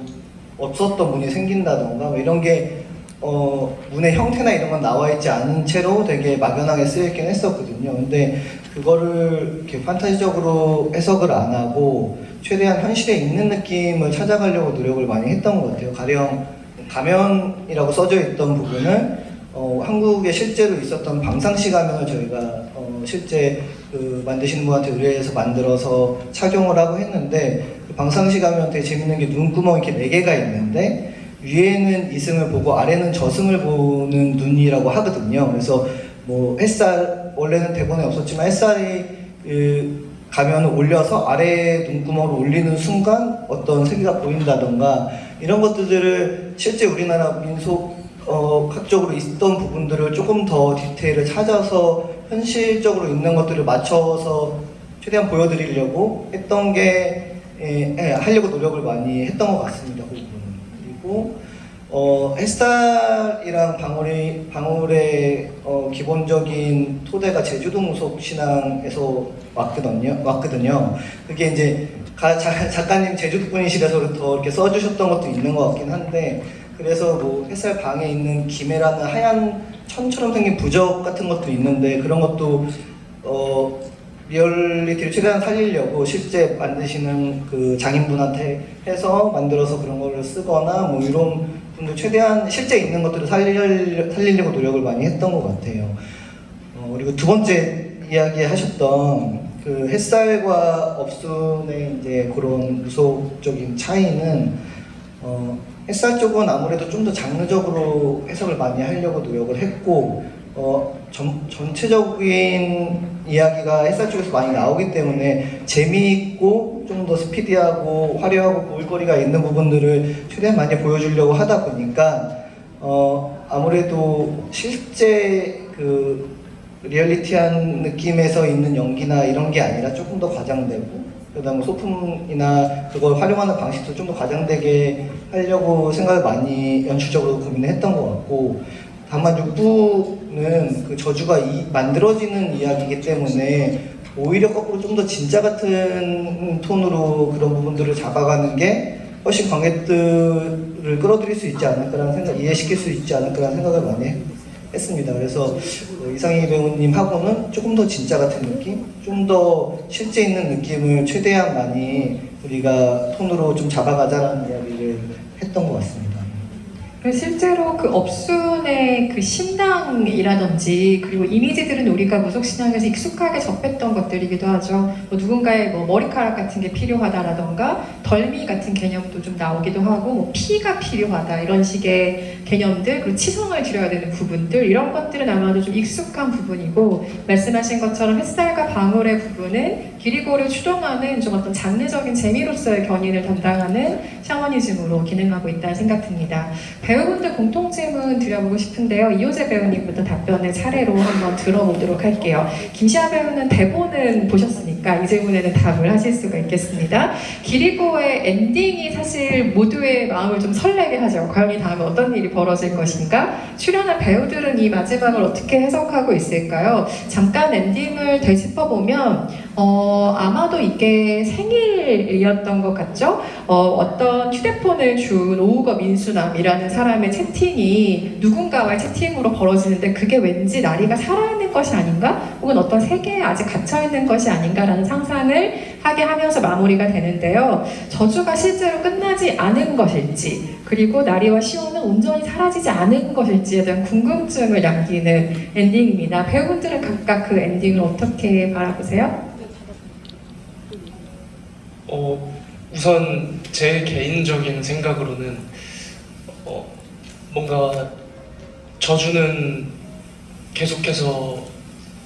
[SPEAKER 7] 없었던 문이 생긴다던가 뭐 이런 게 문의 형태나 이런 건 나와 있지 않은 채로 되게 막연하게 쓰였긴 했었거든요. 근데 그거를 이렇게 판타지적으로 해석을 안 하고 최대한 현실에 있는 느낌을 찾아가려고 노력을 많이 했던 것 같아요. 가령 가면이라고 써져 있던 부분은 한국에 실제로 있었던 방상시 가면을 저희가 실제 그 만드시는 분한테 의뢰해서 만들어서 착용을 하고 했는데 그 방상시 가면 되게 재밌는 게 눈구멍이 이렇게 4개가 있는데 위에는 이승을 보고 아래는 저승을 보는 눈이라고 하거든요. 그래서 뭐 햇살 원래는 대본에 없었지만 햇살이 가면을 올려서 아래 눈구멍을 올리는 순간 어떤 세계가 보인다던가 이런 것들을 실제 우리나라 민속학적으로 있던 부분들을 조금 더 디테일을 찾아서 현실적으로 있는 것들을 맞춰서 최대한 보여드리려고 했던 게 하려고 노력을 많이 했던 것 같습니다. 그 부분은. 그리고 햇살이랑 방울의 기본적인 토대가 제주도 무속 신앙에서 왔거든요. 그게 이제 작가님 제주도 분이시라서 더 이렇게 써주셨던 것도 있는 것 같긴 한데, 그래서 뭐 햇살 방에 있는 김해라는 하얀 천처럼 생긴 부적 같은 것도 있는데, 그런 것도 리얼리티를 최대한 살리려고 실제 만드시는 그 장인분한테 해서 만들어서 그런 거를 쓰거나 뭐 이런 분들 최대한 실제 있는 것들을 살리려고 노력을 많이 했던 것 같아요. 그리고 두 번째 이야기 하셨던 그 햇살과 업순의 이제 그런 무속적인 차이는 햇살 쪽은 아무래도 좀 더 장르적으로 해석을 많이 하려고 노력을 했고 전체적인 이야기가 햇살 쪽에서 많이 나오기 때문에 재미있고 좀 더 스피디하고 화려하고 볼거리가 있는 부분들을 최대한 많이 보여주려고 하다 보니까 아무래도 실제 그 리얼리티한 느낌에서 있는 연기나 이런 게 아니라 조금 더 과장되고, 그다음에 소품이나 그걸 활용하는 방식도 좀 더 과장되게 하려고 생각을 많이 연출적으로 고민을 했던 것 같고, 다만 6부는 그 저주가 만들어지는 이야기이기 때문에 오히려 거꾸로 좀 더 진짜 같은 톤으로 그런 부분들을 잡아가는 게 훨씬 관객들을 끌어들일 수 있지 않을까라는 생각, 이해시킬 수 있지 않을까라는 생각을 많이 했습니다. 그래서 이상희 배우님하고는 조금 더 진짜 같은 느낌, 좀 더 실제 있는 느낌을 최대한 많이 우리가 톤으로 좀 잡아가자라는 이야기를 했던 것 같습니다.
[SPEAKER 4] 실제로 그 업순의 그 신당이라든지 그리고 이미지들은 우리가 무속신앙에서 익숙하게 접했던 것들이기도 하죠. 뭐 누군가의 뭐 머리카락 같은 게 필요하다라던가 덜미 같은 개념도 좀 나오기도 하고, 뭐 피가 필요하다 이런 식의 개념들, 그리고 치성을 드려야 되는 부분들, 이런 것들은 아마도 좀 익숙한 부분이고, 말씀하신 것처럼 햇살과 방울의 부분은 기리고를 추동하는 좀 어떤 장르적인 재미로서의 견인을 담당하는 샤머니즘으로 기능하고 있다는 생각 듭니다. 배우분들 공통 질문 드려보고 싶은데요. 이효재 배우님부터 답변을 차례로 한번 들어보도록 할게요. 김시아 배우는 대본은 보셨으니까 이 질문에는 답을 하실 수가 있겠습니다. 기리고의 엔딩이 사실 모두의 마음을 좀 설레게 하죠. 과연 이 다음에 어떤 일이 벌어질 것인가? 출연한 배우들은 이 마지막을 어떻게 해석하고 있을까요? 잠깐 엔딩을 되짚어보면 아마도 이게 생일이었던 것 같죠? 어떤 휴대폰을 준 오우거 민수남이라는 사람의 채팅이 누군가와의 채팅으로 벌어지는데, 그게 왠지 나리가 살아있는 것이 아닌가? 혹은 어떤 세계에 아직 갇혀있는 것이 아닌가라는 상상을 하게 하면서 마무리가 되는데요. 저주가 실제로 끝나지 않은 것일지, 그리고 나리와 시온은 온전히 사라지지 않은 것일지에 대한 궁금증을 남기는 엔딩입니다. 배우분들은 각각 그 엔딩을 어떻게 바라보세요?
[SPEAKER 2] 우선 제 개인적인 생각으로는 뭔가 저주는 계속해서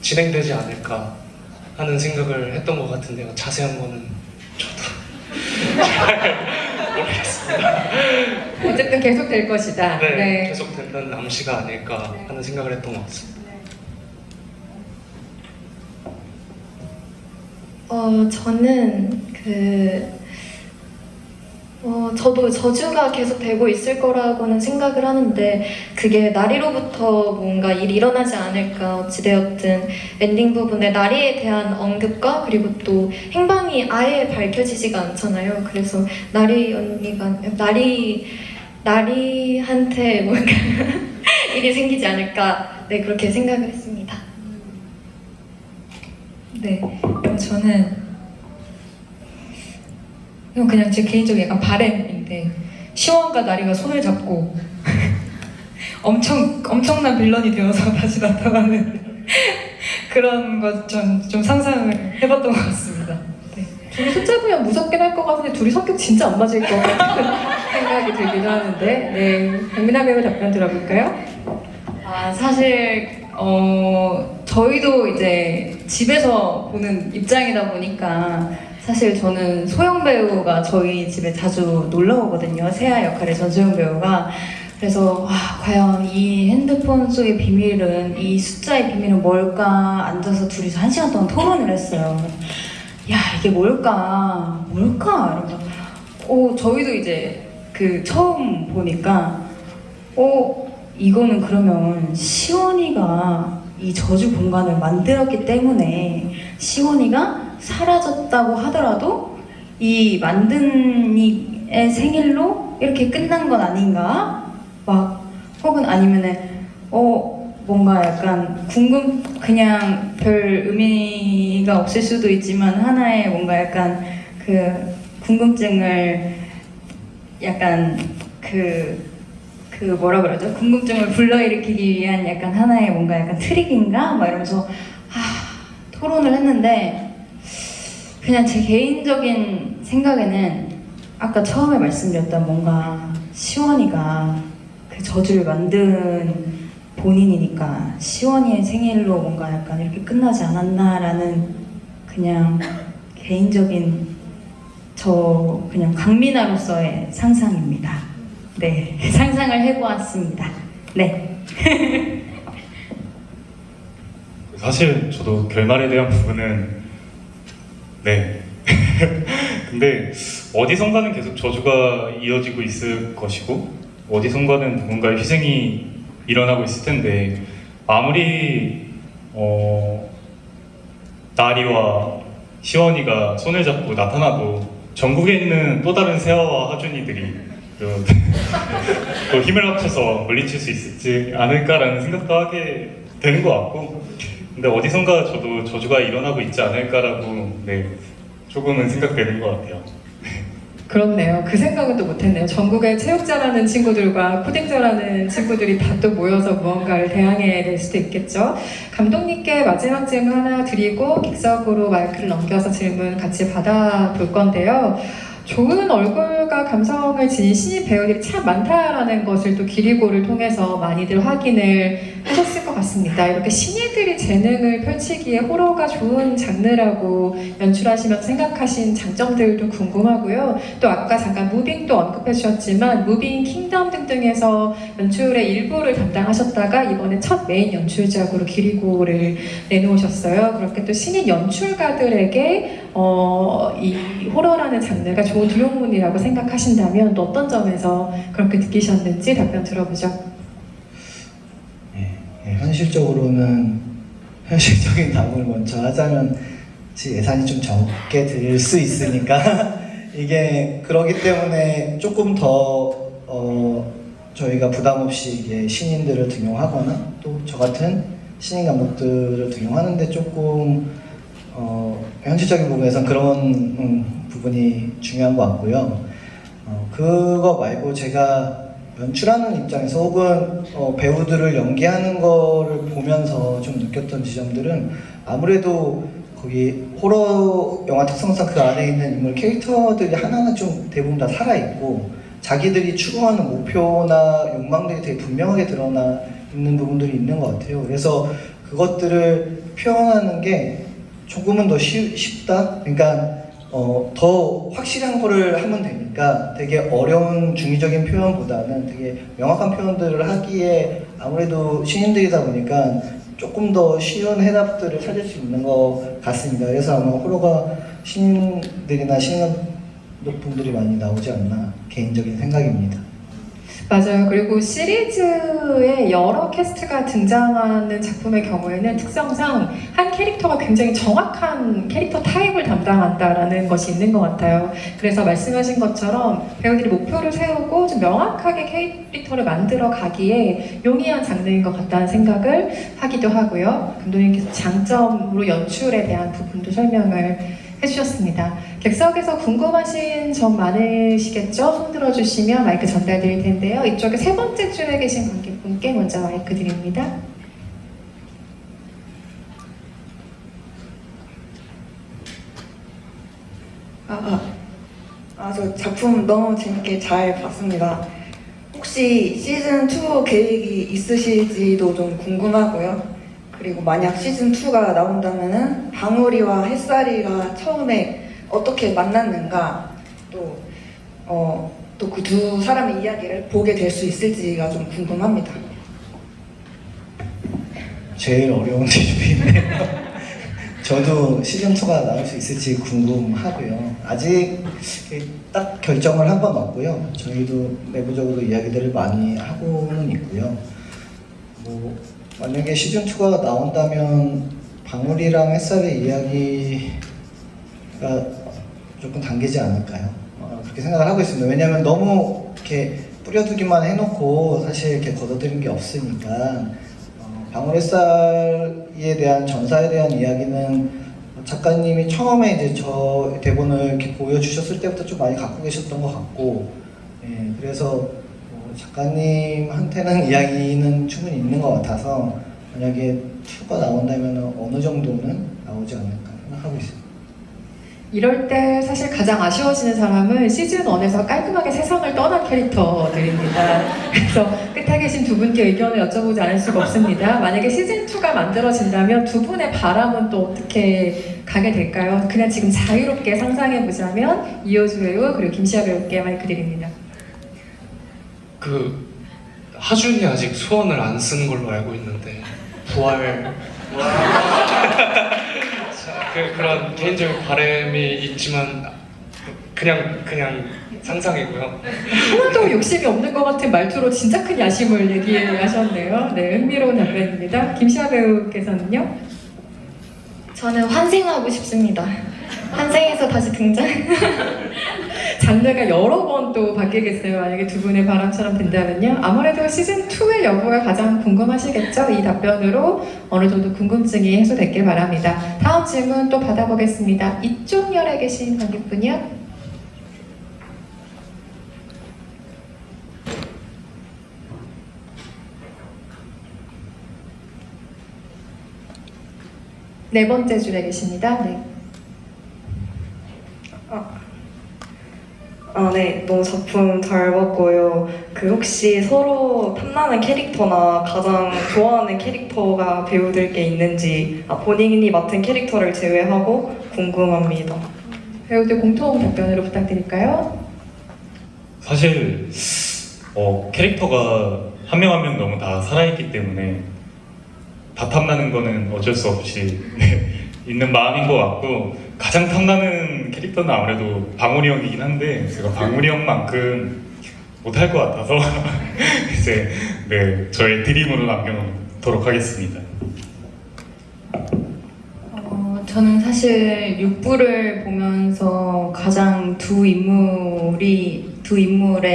[SPEAKER 2] 진행되지 않을까 하는 생각을 했던 것 같은데요. 자세한 거는 저도 잘 모르겠습니다.
[SPEAKER 4] 어쨌든 계속 될 것이다.
[SPEAKER 2] 네, 계속 된다는 암시가 아닐까 하는 생각을 했던 것 같습니다.
[SPEAKER 1] 저는 저도 저주가 계속 되고 있을 거라고는 생각을 하는데, 그게 나리로부터 뭔가 일이 일어나지 않을까. 어찌되었든 엔딩 부분에 나리에 대한 언급과 그리고 또 행방이 아예 밝혀지지가 않잖아요. 그래서 나리 언니가 나리한테 뭔가 일이 생기지 않을까, 네, 그렇게 생각을 했습니다.
[SPEAKER 3] 네, 저는 이건 그냥 제 개인적인 약간 바램인데, 시원과 나리가 손을 잡고 엄청난 빌런이 되어서 다시 나타나는 그런 것 좀 상상을 해봤던 것 같습니다. 네.
[SPEAKER 4] 둘이 손잡으면 무섭긴 할 것 같은데 둘이 성격 진짜 안 맞을 것 같은 생각이 생각이 들기도 하는데, 네. 박민아 배우 답변 들어볼까요?
[SPEAKER 5] 사실 저희도 이제 집에서 보는 입장이다 보니까 사실 저는 소영 배우가 저희 집에 자주 놀러 오거든요. 세아 역할의 전소영 배우가. 그래서 과연 이 핸드폰 속의 비밀은, 이 숫자의 비밀은 뭘까? 앉아서 둘이서 1시간 동안 토론을 했어요. 야, 이게 뭘까? 이러면서 저희도 이제 그 처음 보니까 이거는 그러면 시원이가 이 저주 공간을 만들었기 때문에 시원이가 사라졌다고 하더라도 이 만든 이의 생일로 이렇게 끝난 건 아닌가? 혹은 아니면은 뭔가 약간 그냥 별 의미가 없을 수도 있지만 하나의 뭔가 약간 그 궁금증을 약간 뭐라 그러죠? 궁금증을 불러일으키기 위한 약간 하나의 뭔가 약간 트릭인가? 이러면서 토론을 했는데, 그냥 제 개인적인 생각에는 아까 처음에 말씀드렸던 뭔가 시원이가 그 저주를 만든 본인이니까 시원이의 생일로 뭔가 약간 이렇게 끝나지 않았나라는 그냥 개인적인 그냥 강민아로서의 상상입니다. 네, 상상을 해보았습니다. 네.
[SPEAKER 6] 사실 저도 결말에 대한 부분은 네. 근데 어디선가는 계속 저주가 이어지고 있을 것이고 어디선가는 누군가의 희생이 일어나고 있을 텐데, 아무리 나리와 시원이가 손을 잡고 나타나도 전국에 있는 또 다른 세아와 하준이들이 또 힘을 합쳐서 물리칠 수 있지 않을까라는 생각도 하게 되는 것 같고, 근데 어디선가 저도 저주가 일어나고 있지 않을까라고 조금은 생각되는 것 같아요.
[SPEAKER 4] 그렇네요. 그 생각은 또 못했네요. 전국에 체육 잘하는 친구들과 코딩 잘하는 친구들이 다 또 모여서 무언가를 대항해야 될 수도 있겠죠. 감독님께 마지막 질문 하나 드리고 객석으로 마이크를 넘겨서 질문 같이 받아볼 건데요. 좋은 얼굴과 감성을 지닌 신인 배우들이 참 많다라는 것을 또 기리고를 통해서 많이들 확인을 하셨을 것 같습니다. 이렇게 신인들이 재능을 펼치기에 호러가 좋은 장르라고 연출하시면서 생각하신 장점들도 궁금하고요. 또 아까 잠깐 무빙도 언급해 주셨지만 무빙, 킹덤 등등에서 연출의 일부를 담당하셨다가 이번에 첫 메인 연출작으로 기리고를 내놓으셨어요. 그렇게 또 신인 연출가들에게 이 호러라는 장르가 좋은 두용문이라고 생각하신다면 또 어떤 점에서 그렇게 느끼셨는지 답변 들어보죠.
[SPEAKER 7] 현실적으로는 현실적인 답을 먼저 하자면 제 예산이 좀 적게 들 수 있으니까 이게 그러기 때문에 조금 더 저희가 부담 없이 이게 신인들을 등용하거나 또 저 같은 신인 감독들을 등용하는데 조금 현실적인 부분에선 그런 부분이 중요한 것 같고요. 그거 말고 제가 연출하는 입장에서 혹은 배우들을 연기하는 거를 보면서 좀 느꼈던 지점들은 아무래도 거기 호러 영화 특성상 그 안에 있는 인물 캐릭터들이 하나하나 좀 대부분 다 살아있고 자기들이 추구하는 목표나 욕망들이 되게 분명하게 드러나 있는 부분들이 있는 것 같아요. 그래서 그것들을 표현하는 게 조금은 더 쉽다? 그러니까 더 확실한 거를 하면 되니까 되게 어려운 중의적인 표현보다는 되게 명확한 표현들을 하기에 아무래도 신인들이다 보니까 조금 더 쉬운 해답들을 찾을 수 있는 것 같습니다. 그래서 아마 호러가 신인들이나 신인분들이 많이 나오지 않나 개인적인 생각입니다.
[SPEAKER 4] 맞아요. 그리고 시리즈에 여러 캐스트가 등장하는 작품의 경우에는 특성상 한 캐릭터가 굉장히 정확한 캐릭터 타입을 담당한다라는 것이 있는 것 같아요. 그래서 말씀하신 것처럼 배우들이 목표를 세우고 좀 명확하게 캐릭터를 만들어 가기에 용이한 장르인 것 같다는 생각을 하기도 하고요. 감독님께서 장점으로 연출에 대한 부분도 설명을 해주셨습니다. 객석에서 궁금하신 점 많으시겠죠? 손 들어주시면 마이크 전달드릴 텐데요. 이쪽에 세 번째 줄에 계신 관객분께 먼저 마이크 드립니다.
[SPEAKER 8] 저 작품 너무 재밌게 잘 봤습니다. 혹시 시즌2 계획이 있으실지도 좀 궁금하고요. 그리고 만약 시즌2가 나온다면은 방울이와 햇살이가 처음에 어떻게 만났는가, 또 그 두 사람의 이야기를 보게 될 수 있을지가 좀 궁금합니다.
[SPEAKER 7] 제일 어려운 질문이네요. 저도 시즌2가 나올 수 있을지 궁금하고요. 아직 딱 결정을 한 건 없고요. 저희도 내부적으로 이야기들을 많이 하고는 있고요. 뭐 만약에 시즌2가 나온다면 방울이랑 햇살의 이야기가 조금 당기지 않을까요? 그렇게 생각을 하고 있습니다. 왜냐하면 너무 이렇게 뿌려두기만 해놓고 사실 이렇게 걷어들인 게 없으니까 방울 햇살에 대한 전사에 대한 이야기는 작가님이 처음에 이제 저 대본을 이렇게 보여주셨을 때부터 좀 많이 갖고 계셨던 것 같고, 예, 그래서 작가님한테는 이야기는 충분히 있는 것 같아서 만약에 2가 나온다면 어느 정도는 나오지 않을까 생각하고 있습니다.
[SPEAKER 4] 이럴 때 사실 가장 아쉬워지는 사람은 시즌1에서 깔끔하게 세상을 떠난 캐릭터들입니다. 그래서 끝에 계신 두 분께 의견을 여쭤보지 않을 수가 없습니다. 만약에 시즌2가 만들어진다면 두 분의 바람은 또 어떻게 가게 될까요? 그냥 지금 자유롭게 상상해보자면 이효주 배우 그리고 김시아 배우께 마이크 드립니다.
[SPEAKER 2] 그 하준이 아직 소원을 안 쓴 걸로 알고 있는데 부활 그런 개인적인 바람이 있지만 그냥 상상이고요.
[SPEAKER 4] 하나도 욕심이 없는 것 같은 말투로 진짜 큰 야심을 얘기하셨네요. 네, 흥미로운 답변입니다. 김시아 배우께서는요?
[SPEAKER 1] 저는 환생하고 싶습니다. 환생해서 다시 등장.
[SPEAKER 4] 장르가 여러 번 또 바뀌겠어요. 만약에 두 분의 바람처럼 된다면요. 아무래도 시즌2의 여부가 가장 궁금하시겠죠? 이 답변으로 어느 정도 궁금증이 해소됐길 바랍니다. 다음 질문 또 받아보겠습니다. 이쪽 열에 계신 관객분이요. 네 번째 줄에 계십니다. 네.
[SPEAKER 8] 네, 너무 작품 잘 봤고요. 혹시 서로 탐나는 캐릭터나 가장 좋아하는 캐릭터가 배우들께 있는지 본인이 맡은 캐릭터를 제외하고 궁금합니다.
[SPEAKER 4] 배우들 공통 답변으로 부탁드릴까요?
[SPEAKER 6] 사실 캐릭터가 한 명 한 명 너무 다 살아있기 때문에 다 탐나는 거는 어쩔 수 없이 있는 마음인 것 같고, 가장 탐나는 캐릭터는 아무래도 방울이 형이긴 한데 제가 방울이 형만큼 못할 것 같아서 이제 저의 드림으로 남겨놓도록 하겠습니다.
[SPEAKER 5] 저는 사실 6부를 보면서 가장 두 인물의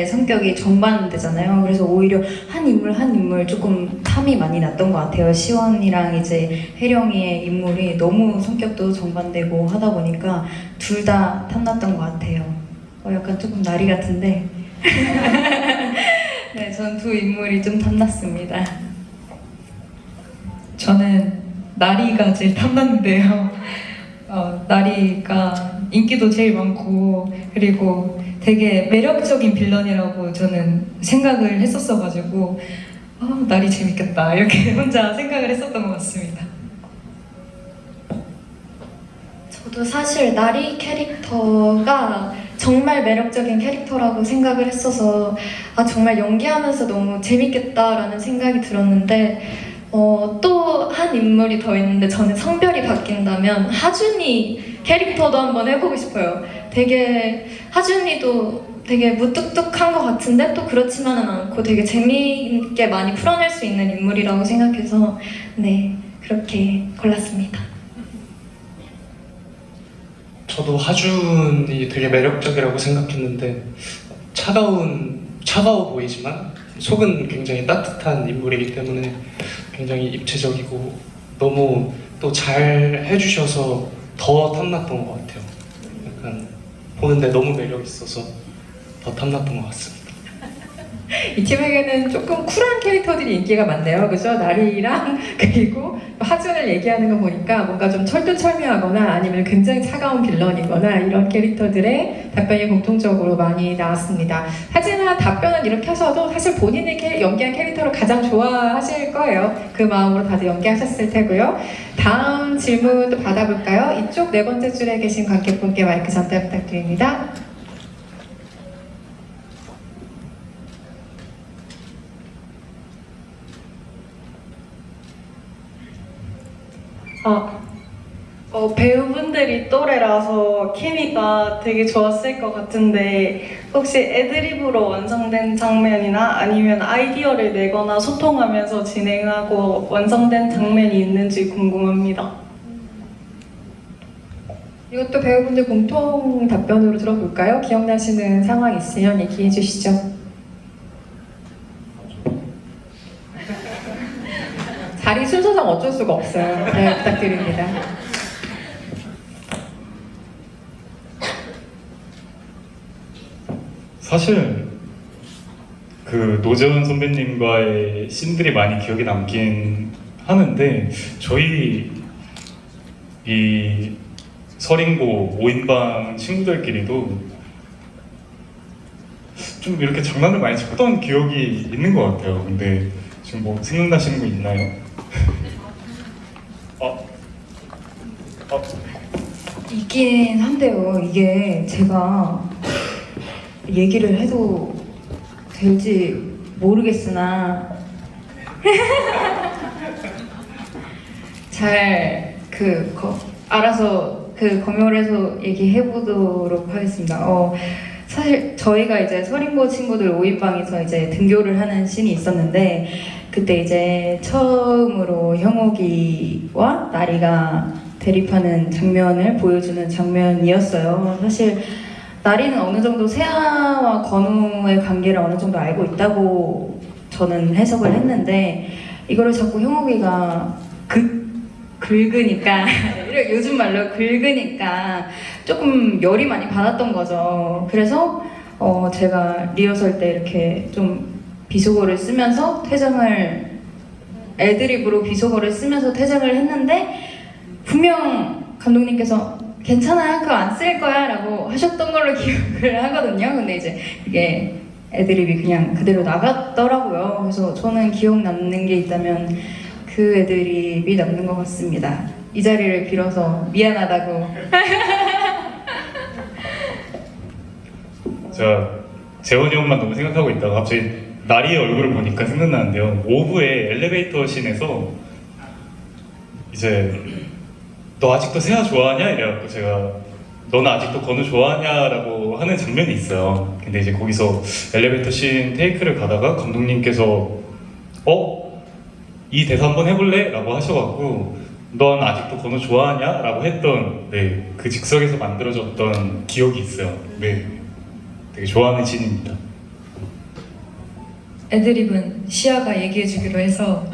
[SPEAKER 5] 성격이 정반대잖아요. 그래서 오히려 한 인물 조금 탐이 많이 났던 것 같아요. 시원이랑 이제 혜령이의 인물이 너무 성격도 정반대고 하다 보니까 둘 다 탐났던 것 같아요. 약간 조금 나리 같은데. 네, 전 두 인물이 좀 탐났습니다.
[SPEAKER 3] 저는 나리가 제일 탐났는데요. 나리가 인기도 제일 많고 그리고 되게 매력적인 빌런이라고 저는 생각을 했었어가지고 나리 재밌겠다 이렇게 혼자 생각을 했었던 것 같습니다.
[SPEAKER 1] 저도 사실 나리 캐릭터가 정말 매력적인 캐릭터라고 생각을 했어서 정말 연기하면서 너무 재밌겠다라는 생각이 들었는데 또 한 인물이 더 있는데 저는 성별이 바뀐다면 하준이 캐릭터도 한번 해보고 싶어요. 되게 하준이도 되게 무뚝뚝한 것 같은데 또 그렇지만은 않고 되게 재미있게 많이 풀어낼 수 있는 인물이라고 생각해서 네, 그렇게 골랐습니다.
[SPEAKER 2] 저도 하준이 되게 매력적이라고 생각했는데 차가워 보이지만 속은 굉장히 따뜻한 인물이기 때문에 굉장히 입체적이고 너무 또 잘 해주셔서 더 탐났던 것 같아요. 약간 보는데 너무 매력 있어서 더 탐났던 것 같습니다.
[SPEAKER 4] 이 팀에게는 조금 쿨한 캐릭터들이 인기가 많네요. 그죠? 나리랑 그리고 하준을 얘기하는 거 보니까 뭔가 좀 철두철미하거나 아니면 굉장히 차가운 빌런이거나 이런 캐릭터들의 답변이 공통적으로 많이 나왔습니다. 하지만 답변은 이렇게 하셔도 사실 본인이 연기한 캐릭터를 가장 좋아하실 거예요. 그 마음으로 다들 연기하셨을 테고요. 다음 질문도 받아볼까요? 이쪽 네 번째 줄에 계신 관객분께 마이크 전달 부탁드립니다.
[SPEAKER 9] 배우분들이 또래라서 케미가 되게 좋았을 것 같은데 혹시 애드리브로 완성된 장면이나 아니면 아이디어를 내거나 소통하면서 진행하고 완성된 장면이 있는지 궁금합니다.
[SPEAKER 4] 이것도 배우분들 공통 답변으로 들어볼까요? 기억나시는 상황 있으면 얘기해 주시죠. 자리 순서상 어쩔 수가 없어요. 네, 부탁드립니다.
[SPEAKER 6] 사실 그 노재원 선배님과의 씬들이 많이 기억에 남긴 하는데 저희 이 서린고 5인방 친구들끼리도 좀 이렇게 장난을 많이 쳤던 기억이 있는 것 같아요. 근데 지금 뭐 생각나시는 거 있나요?
[SPEAKER 5] 있긴 한데요. 이게 제가 얘기를 해도 될지 모르겠으나 잘 알아서 검열해서 얘기해 보도록 하겠습니다. 사실 저희가 이제 서린고 친구들 5인방에서 이제 등교를 하는 씬이 있었는데 그때 이제 처음으로 형옥이와 나리가 대립하는 장면을 보여주는 장면이었어요. 사실 나리는 어느 정도 세아와 건우의 관계를 어느 정도 알고 있다고 저는 해석을 했는데 이거를 자꾸 형옥이가 긁으니까 요즘 말로 긁으니까 조금 열이 많이 받았던 거죠. 그래서 제가 리허설 때 이렇게 좀 비속어를 쓰면서 애드립으로 비속어를 쓰면서 퇴장을 했는데 분명 감독님께서 괜찮아 그거 안 쓸 거야 라고 하셨던 걸로 기억을 하거든요. 근데 이제 이게 애드립이 그냥 그대로 나갔더라고요. 그래서 저는 기억 남는 게 있다면 그 애드립이 남는 것 같습니다. 이 자리를 빌어서 미안하다고.
[SPEAKER 6] 제가 재원이 형만 너무 생각하고 있다가 갑자기 나리의 얼굴을 보니까 생각나는데요. 5부의 엘리베이터 씬에서 이제 너 아직도 세아 좋아하냐? 이래갖고 제가 너는 아직도 건우 좋아하냐라고 하는 장면이 있어요. 근데 이제 거기서 엘리베이터 씬 테이크를 가다가 감독님께서 이 대사 한번 해볼래? 라고 하셔갖고 넌 아직도 건우 좋아하냐? 라고 했던 그 즉석에서 만들어졌던 기억이 있어요. 네, 되게 좋아하는 씬입니다.
[SPEAKER 3] 애드립은 시아가 얘기해주기로 해서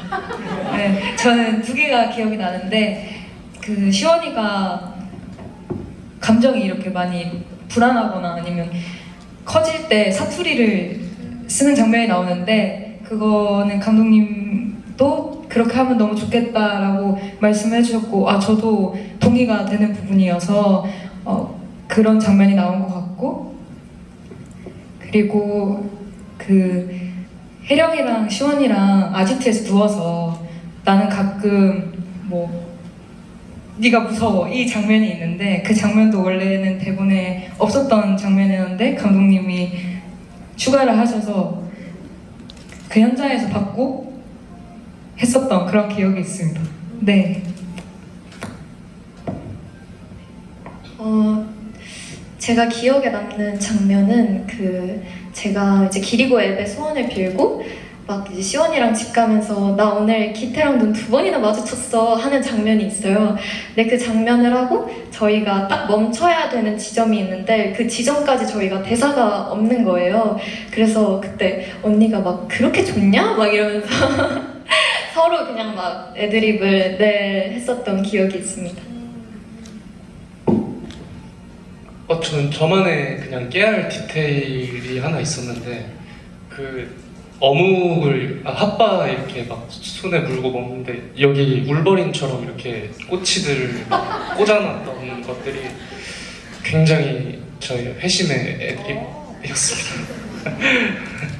[SPEAKER 3] 네, 저는 두 개가 기억이 나는데 그 시원이가 감정이 이렇게 많이 불안하거나 아니면 커질 때 사투리를 쓰는 장면이 나오는데 그거는 감독님도 그렇게 하면 너무 좋겠다라고 말씀해 주셨고 저도 동의가 되는 부분이어서 그런 장면이 나온 것 같고 그리고 혜령이랑 시원이랑 아지트에서 누워서 나는 가끔 네가 무서워 이 장면이 있는데 그 장면도 원래는 대본에 없었던 장면이었는데 감독님이 추가를 하셔서 그 현장에서 받고 했었던 그런 기억이 있습니다. 네.
[SPEAKER 1] 제가 기억에 남는 장면은 제가 이제 기리고 앱에 소원을 빌고 막 이제 시원이랑 집 가면서 나 오늘 기태랑 눈 2번이나 마주쳤어 하는 장면이 있어요. 근데 그 장면을 하고 저희가 딱 멈춰야 되는 지점이 있는데 그 지점까지 저희가 대사가 없는 거예요. 그래서 그때 언니가 막 그렇게 좋냐? 막 이러면서 서로 그냥 막 애드립을 했었던 기억이 있습니다.
[SPEAKER 2] 저는 저만의 그냥 깨알 디테일이 하나 있었는데 핫바 이렇게 막 손에 물고 먹는데 여기 울버린처럼 이렇게 꼬치들을 막 꽂아놨던 것들이 굉장히 저희 회심의 애드립이었습니다.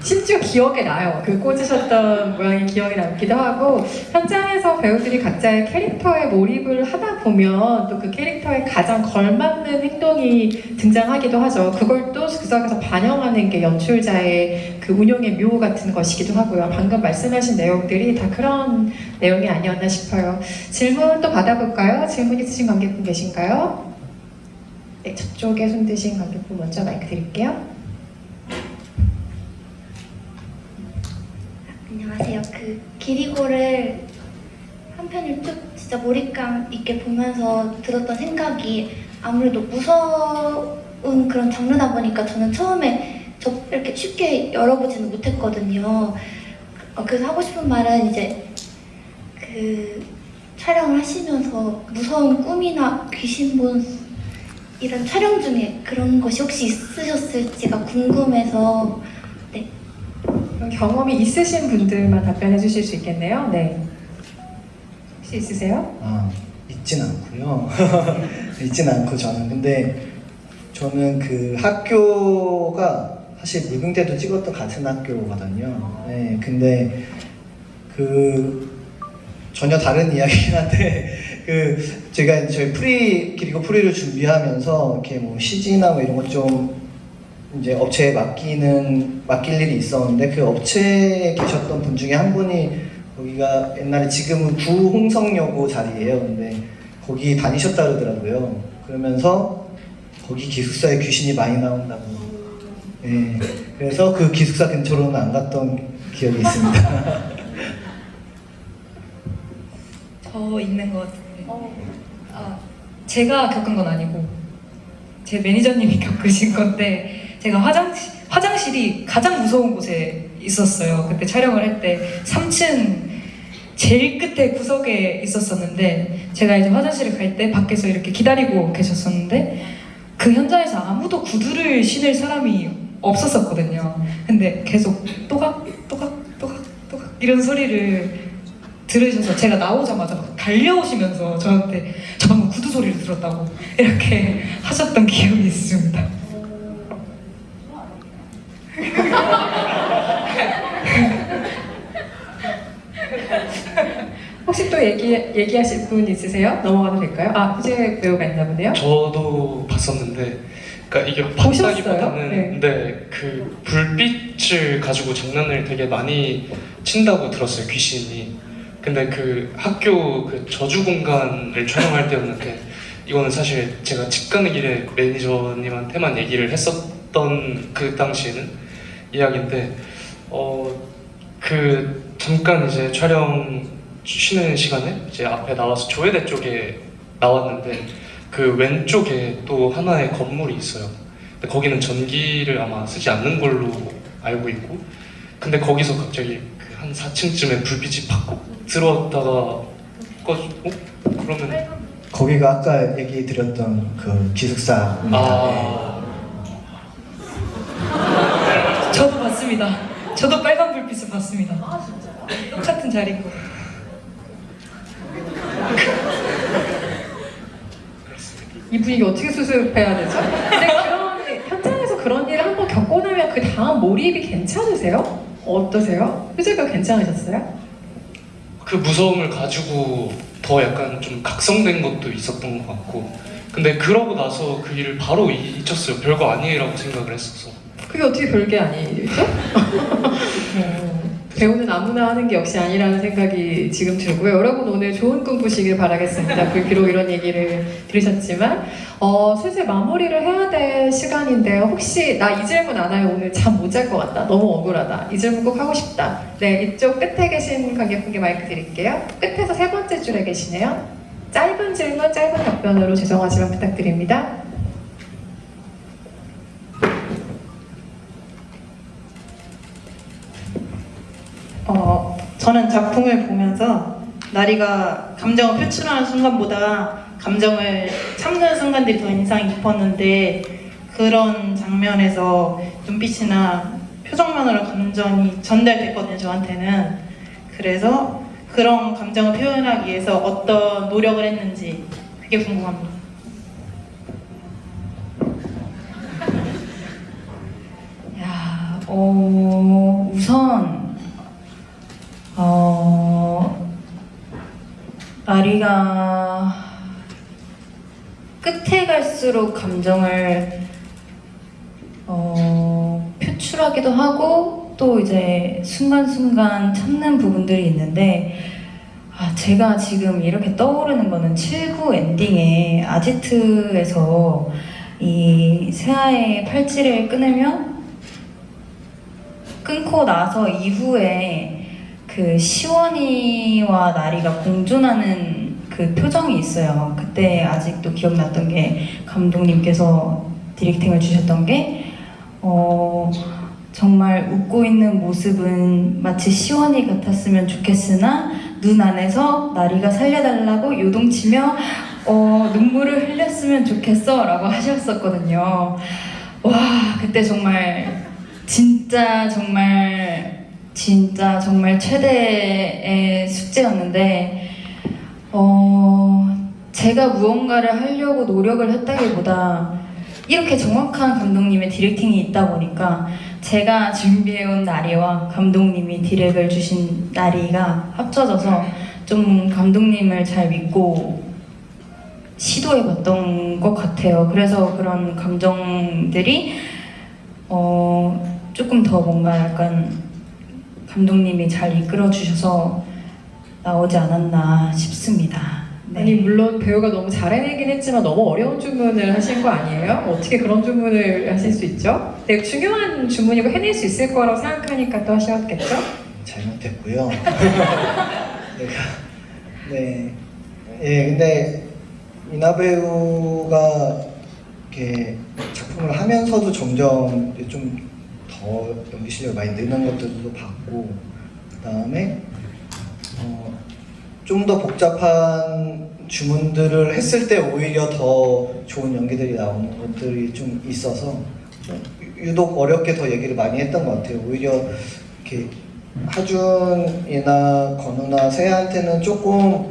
[SPEAKER 4] 심지어 기억에 나요. 그 꽂으셨던 모양이 기억에 남기도 하고 현장에서 배우들이 각자의 캐릭터에 몰입을 하다 보면 또 그 캐릭터에 가장 걸맞는 행동이 등장하기도 하죠. 그걸 또 그 속에서 반영하는 게 연출자의 그 운영의 묘 같은 것이기도 하고요. 방금 말씀하신 내용들이 다 그런 내용이 아니었나 싶어요. 질문 또 받아볼까요? 질문 있으신 관객분 계신가요? 네, 저쪽에 손 드신 관객분 먼저 마이크 드릴게요.
[SPEAKER 10] 안녕하세요. 그 기리고를 한 편을 쭉 진짜 몰입감 있게 보면서 들었던 생각이 아무래도 무서운 그런 장르다 보니까 저는 처음에 이렇게 쉽게 열어보지는 못했거든요. 그래서 하고 싶은 말은 이제 그 촬영을 하시면서 무서운 꿈이나 귀신 본 이런 촬영 중에 그런 것이 혹시 있으셨을지가 궁금해서
[SPEAKER 4] 그런 경험이 있으신 분들만 답변해 주실 수 있겠네요. 네. 혹시 있으세요?
[SPEAKER 7] 있진 않고요. 있진 않고 저는 근데 저는 그 학교가 사실 무빙대도 찍었던 같은 학교거든요. 네, 근데 그 전혀 다른 이야기긴 한데 제가 저희 기리고 프리를 준비하면서 이렇게 뭐 CG나 뭐 이런 것 좀 이제 업체에 맡길 일이 있었는데 그 업체에 계셨던 분 중에 한 분이 거기가 옛날에 지금은 구홍성여고 자리예요. 근데 거기 다니셨다 그러더라고요. 그러면서 거기 기숙사에 귀신이 많이 나온다고. 네, 그래서 그 기숙사 근처로는 안 갔던 기억이 있습니다.
[SPEAKER 3] 저 있는 것 같은데. 제가 겪은 건 아니고 제 매니저님이 겪으신 건데 제가 화장실이 가장 무서운 곳에 있었어요. 그때 촬영을 할 때 3층 제일 끝에 구석에 있었었는데 제가 이제 화장실을 갈 때 밖에서 이렇게 기다리고 계셨었는데 그 현장에서 아무도 구두를 신을 사람이 없었었거든요. 근데 계속 또각 이런 소리를 들으셔서 제가 나오자마자 막 달려오시면서 저한테 저 방금 구두 소리를 들었다고 이렇게 하셨던 기억이 있습니다.
[SPEAKER 4] 혹시 또 얘기하실 분 있으세요? 넘어가도 될까요? 후재 배우가 있나 보네요.
[SPEAKER 2] 저도 봤었는데, 그러니까 이게
[SPEAKER 4] 보셨어요?
[SPEAKER 2] 봤다기보다는 그 불빛을 가지고 장난을 되게 많이 친다고 들었어요, 귀신이. 근데 그 학교 그 저주 공간을 촬영할 때였는데 이거는 사실 제가 집 가는 길에 매니저님한테만 얘기를 했었던 그 당시에는 이야기인데 그 잠깐 이제 촬영 쉬는 시간에 이제 앞에 나와서 조회대 쪽에 나왔는데 그 왼쪽에 또 하나의 건물이 있어요. 근데 거기는 전기를 아마 쓰지 않는 걸로 알고 있고 근데 거기서 갑자기 그 한 4층쯤에 불빛이 팍 들어왔다가 꺼지고 그러면
[SPEAKER 7] 거기가 아까 얘기 드렸던 그 기숙사입니다.
[SPEAKER 3] 저도 봤습니다. 저도 빨간 불빛을 봤습니다. 똑같은 자리인 거.
[SPEAKER 4] 이 분위기 어떻게 수습해야 되죠? 근데 현장에서 그런 일을 한번 겪고 나면 그 다음 몰입이 괜찮으세요? 어떠세요? 휴재가 괜찮으셨어요?
[SPEAKER 2] 그 무서움을 가지고 더 약간 좀 각성된 것도 있었던 것 같고 근데 그러고 나서 그 일을 바로 잊혔어요. 별거 아니라고 생각을 했었어.
[SPEAKER 4] 그게 어떻게 별게 아니죠? 배우는 아무나 하는 게 역시 아니라는 생각이 지금 들고요. 여러분 오늘 좋은 꿈 꾸시길 바라겠습니다. 비록 이런 얘기를 들으셨지만 슬슬 마무리를 해야 될 시간인데요. 혹시 나 이 질문 안 하면 오늘 잠 못 잘 것 같다. 너무 억울하다. 이 질문 꼭 하고 싶다. 네, 이쪽 끝에 계신 관객분께 마이크 드릴게요. 끝에서 세 번째 줄에 계시네요. 짧은 질문, 짧은 답변으로 죄송하지만 부탁드립니다.
[SPEAKER 11] 저는 작품을 보면서 나리가 감정을 표출하는 순간보다 감정을 참는 순간들이 더 인상이 깊었는데 그런 장면에서 눈빛이나 표정만으로 감정이 전달됐거든요, 저한테는. 그래서 그런 감정을 표현하기 위해서 어떤 노력을 했는지 그게 궁금합니다.
[SPEAKER 5] 야, 우선 나리가 끝에 갈수록 감정을 표출하기도 하고 또 이제 순간순간 참는 부분들이 있는데 제가 지금 이렇게 떠오르는 거는 7부 엔딩에 아지트에서 이 세아의 팔찌를 끊고 나서 이후에 그 시원이와 나리가 공존하는 그 표정이 있어요. 그때 아직도 기억났던 게 감독님께서 디렉팅을 주셨던 게 정말 웃고 있는 모습은 마치 시원이 같았으면 좋겠으나 눈 안에서 나리가 살려달라고 요동치며 눈물을 흘렸으면 좋겠어 라고 하셨었거든요. 와, 그때 정말 진짜 정말 최대의 숙제였는데 제가 무언가를 하려고 노력을 했다기보다 이렇게 정확한 감독님의 디렉팅이 있다 보니까 제가 준비해온 나리와 감독님이 디렉을 주신 나리가 합쳐져서 좀 감독님을 잘 믿고 시도해봤던 것 같아요. 그래서 그런 감정들이 조금 더 뭔가 약간 감독님이 잘 이끌어주셔서 나오지 않았나 싶습니다. 네.
[SPEAKER 4] 아니 물론 배우가 너무 잘 해내긴 했지만 너무 어려운 주문을 하신 거 아니에요? 어떻게 그런 주문을 하실 수 있죠? 되게 중요한 주문이고 해낼 수 있을 거라고 생각하니까 또 하셨겠죠?
[SPEAKER 7] 잘못했고요. 네. 예, 근데 이나 배우가 이렇게 작품을 하면서도 점점 좀 더 연기 실력이 많이 느는 것들도 봤고, 그 다음에 좀 더 복잡한 주문들을 했을 때 오히려 더 좋은 연기들이 나오는 것들이 좀 있어서 유독 어렵게 더 얘기를 많이 했던 것 같아요. 오히려 이렇게 하준이나 건우나 세아한테는 조금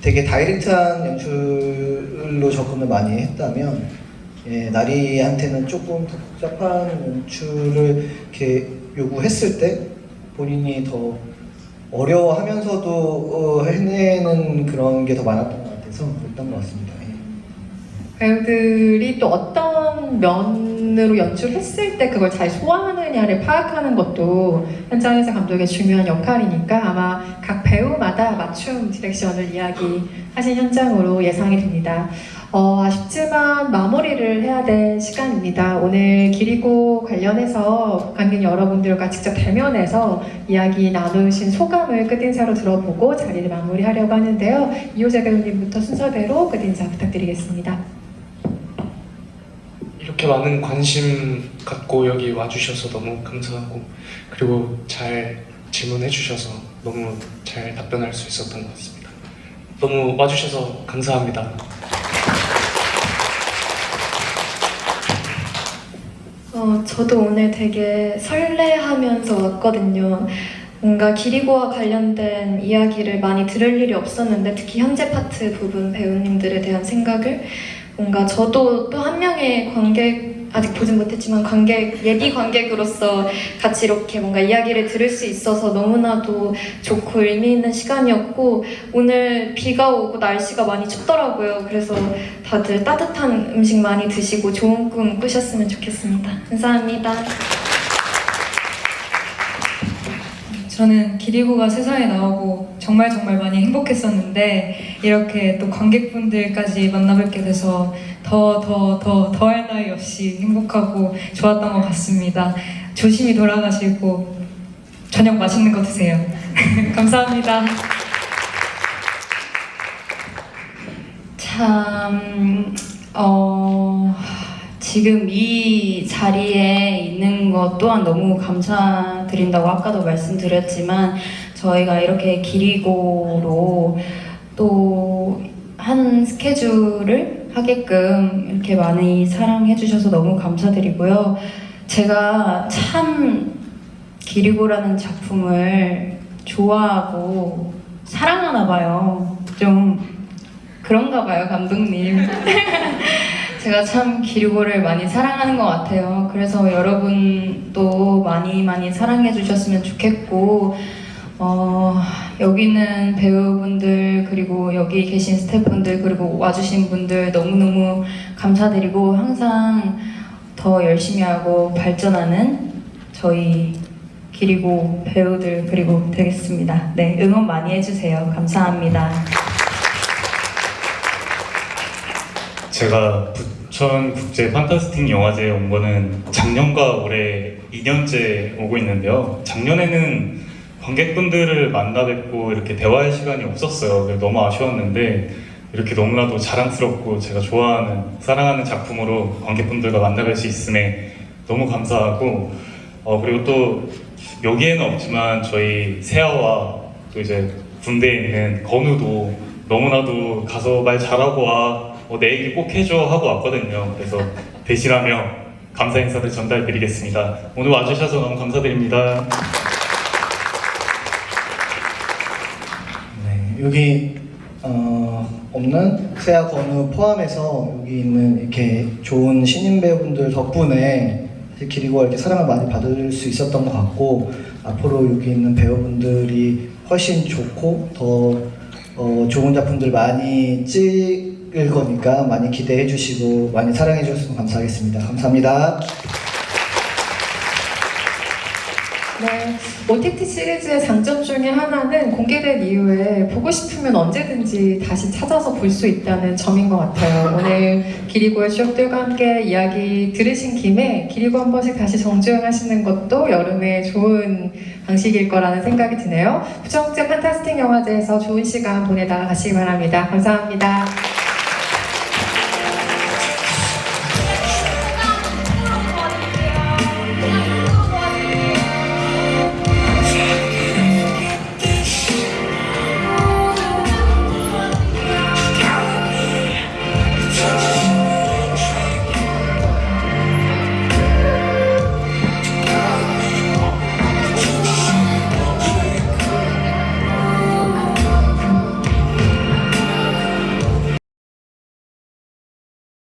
[SPEAKER 7] 되게 다이렉트한 연출로 접근을 많이 했다면 나리한테는 조금 더 복잡한 연출을 이렇게 요구했을 때 본인이 더 어려워하면서도 해내는 그런 게 더 많았던 것 같아서 그랬던 것 같습니다.
[SPEAKER 4] 배우들이 또 어떤 면으로 연출했을 때 그걸 잘 소화하느냐를 파악하는 것도 현장에서 감독의 중요한 역할이니까 아마 각 배우마다 맞춤 디렉션을 이야기하신 현장으로 예상이 됩니다. 아쉽지만 마무리를 해야 될 시간입니다. 오늘 기리고 관련해서 관객 여러분들과 직접 대면해서 이야기 나누신 소감을 끝인사로 들어보고 자리를 마무리하려고 하는데요. 이호재 배우님부터 순서대로 끝인사 부탁드리겠습니다.
[SPEAKER 2] 이렇게 많은 관심 갖고 여기 와주셔서 너무 감사하고, 그리고 잘 질문해 주셔서 너무 잘 답변할 수 있었던 것 같습니다. 너무 와주셔서 감사합니다.
[SPEAKER 1] 저도 오늘 되게 설레하면서 왔거든요. 뭔가 기리고와 관련된 이야기를 많이 들을 일이 없었는데 특히 현재 파트 부분 배우님들에 대한 생각을 뭔가 저도 또 한 명의 관객, 아직 보진 못했지만 예비 관객으로서 같이 이렇게 뭔가 이야기를 들을 수 있어서 너무나도 좋고 의미 있는 시간이었고, 오늘 비가 오고 날씨가 많이 춥더라고요. 그래서 다들 따뜻한 음식 많이 드시고 좋은 꿈 꾸셨으면 좋겠습니다. 감사합니다.
[SPEAKER 3] 저는 기리고가 세상에 나오고 정말 많이 행복했었는데 이렇게 또 관객분들까지 만나뵙게 돼서 더할 나위 없이 행복하고 좋았던 것 같습니다. 조심히 돌아가시고 저녁 맛있는 거 드세요. 감사합니다.
[SPEAKER 5] 참, 지금 이 자리에 있는 것 또한 너무 감사드린다고 아까도 말씀드렸지만 저희가 이렇게 기리고로 또 한 스케줄을 하게끔 이렇게 많이 사랑해 주셔서 너무 감사드리고요. 제가 참 기리고라는 작품을 좋아하고 사랑하나 봐요. 좀 그런가 봐요, 감독님. 제가 참 기리고를 많이 사랑하는 것 같아요. 그래서 여러분도 많이 사랑해 주셨으면 좋겠고, 여기는 배우분들, 그리고 여기 계신 스태프분들, 그리고 와주신 분들 너무너무 감사드리고, 항상 더 열심히 하고 발전하는 저희 기리고 배우들 그리고 되겠습니다. 네, 응원 많이 해주세요. 감사합니다.
[SPEAKER 6] 제가 부천 국제 판타스틱 영화제에 온 거는 작년과 올해 2년째 오고 있는데요. 작년에는 관객분들을 만나 뵙고 이렇게 대화할 시간이 없었어요. 그래서 너무 아쉬웠는데 이렇게 너무나도 자랑스럽고 제가 좋아하는, 사랑하는 작품으로 관객분들과 만나 뵐 수 있음에 너무 감사하고, 그리고 또 여기에는 없지만 저희 세아와 또 이제 군대에 있는 건우도 너무나도 가서 말 잘하고 와, 내 얘기 꼭 해줘 하고 왔거든요. 그래서 대신하며 감사 인사를 전달드리겠습니다. 오늘 와주셔서 너무 감사드립니다.
[SPEAKER 7] 네, 여기 없는 세아 건우 포함해서 여기 있는 이렇게 좋은 신인 배우분들 덕분에 사실 기리고가 이렇게 사랑을 많이 받을 수 있었던 것 같고, 앞으로 여기 있는 배우분들이 훨씬 좋고 더 좋은 작품들 많이 찍을 거니까 많이 기대해 주시고 많이 사랑해 주셨으면 감사하겠습니다. 감사합니다.
[SPEAKER 4] 네, OTT 시리즈의 장점 중에 하나는 공개된 이후에 보고 싶으면 언제든지 다시 찾아서 볼 수 있다는 점인 것 같아요. 오늘 기리고의 추억들과 함께 이야기 들으신 김에 기리고 한 번씩 다시 정주행하시는 것도 여름에 좋은 방식일 거라는 생각이 드네요. 부천국제 판타스틱 영화제에서 좋은 시간 보내다가 가시기 바랍니다. 감사합니다.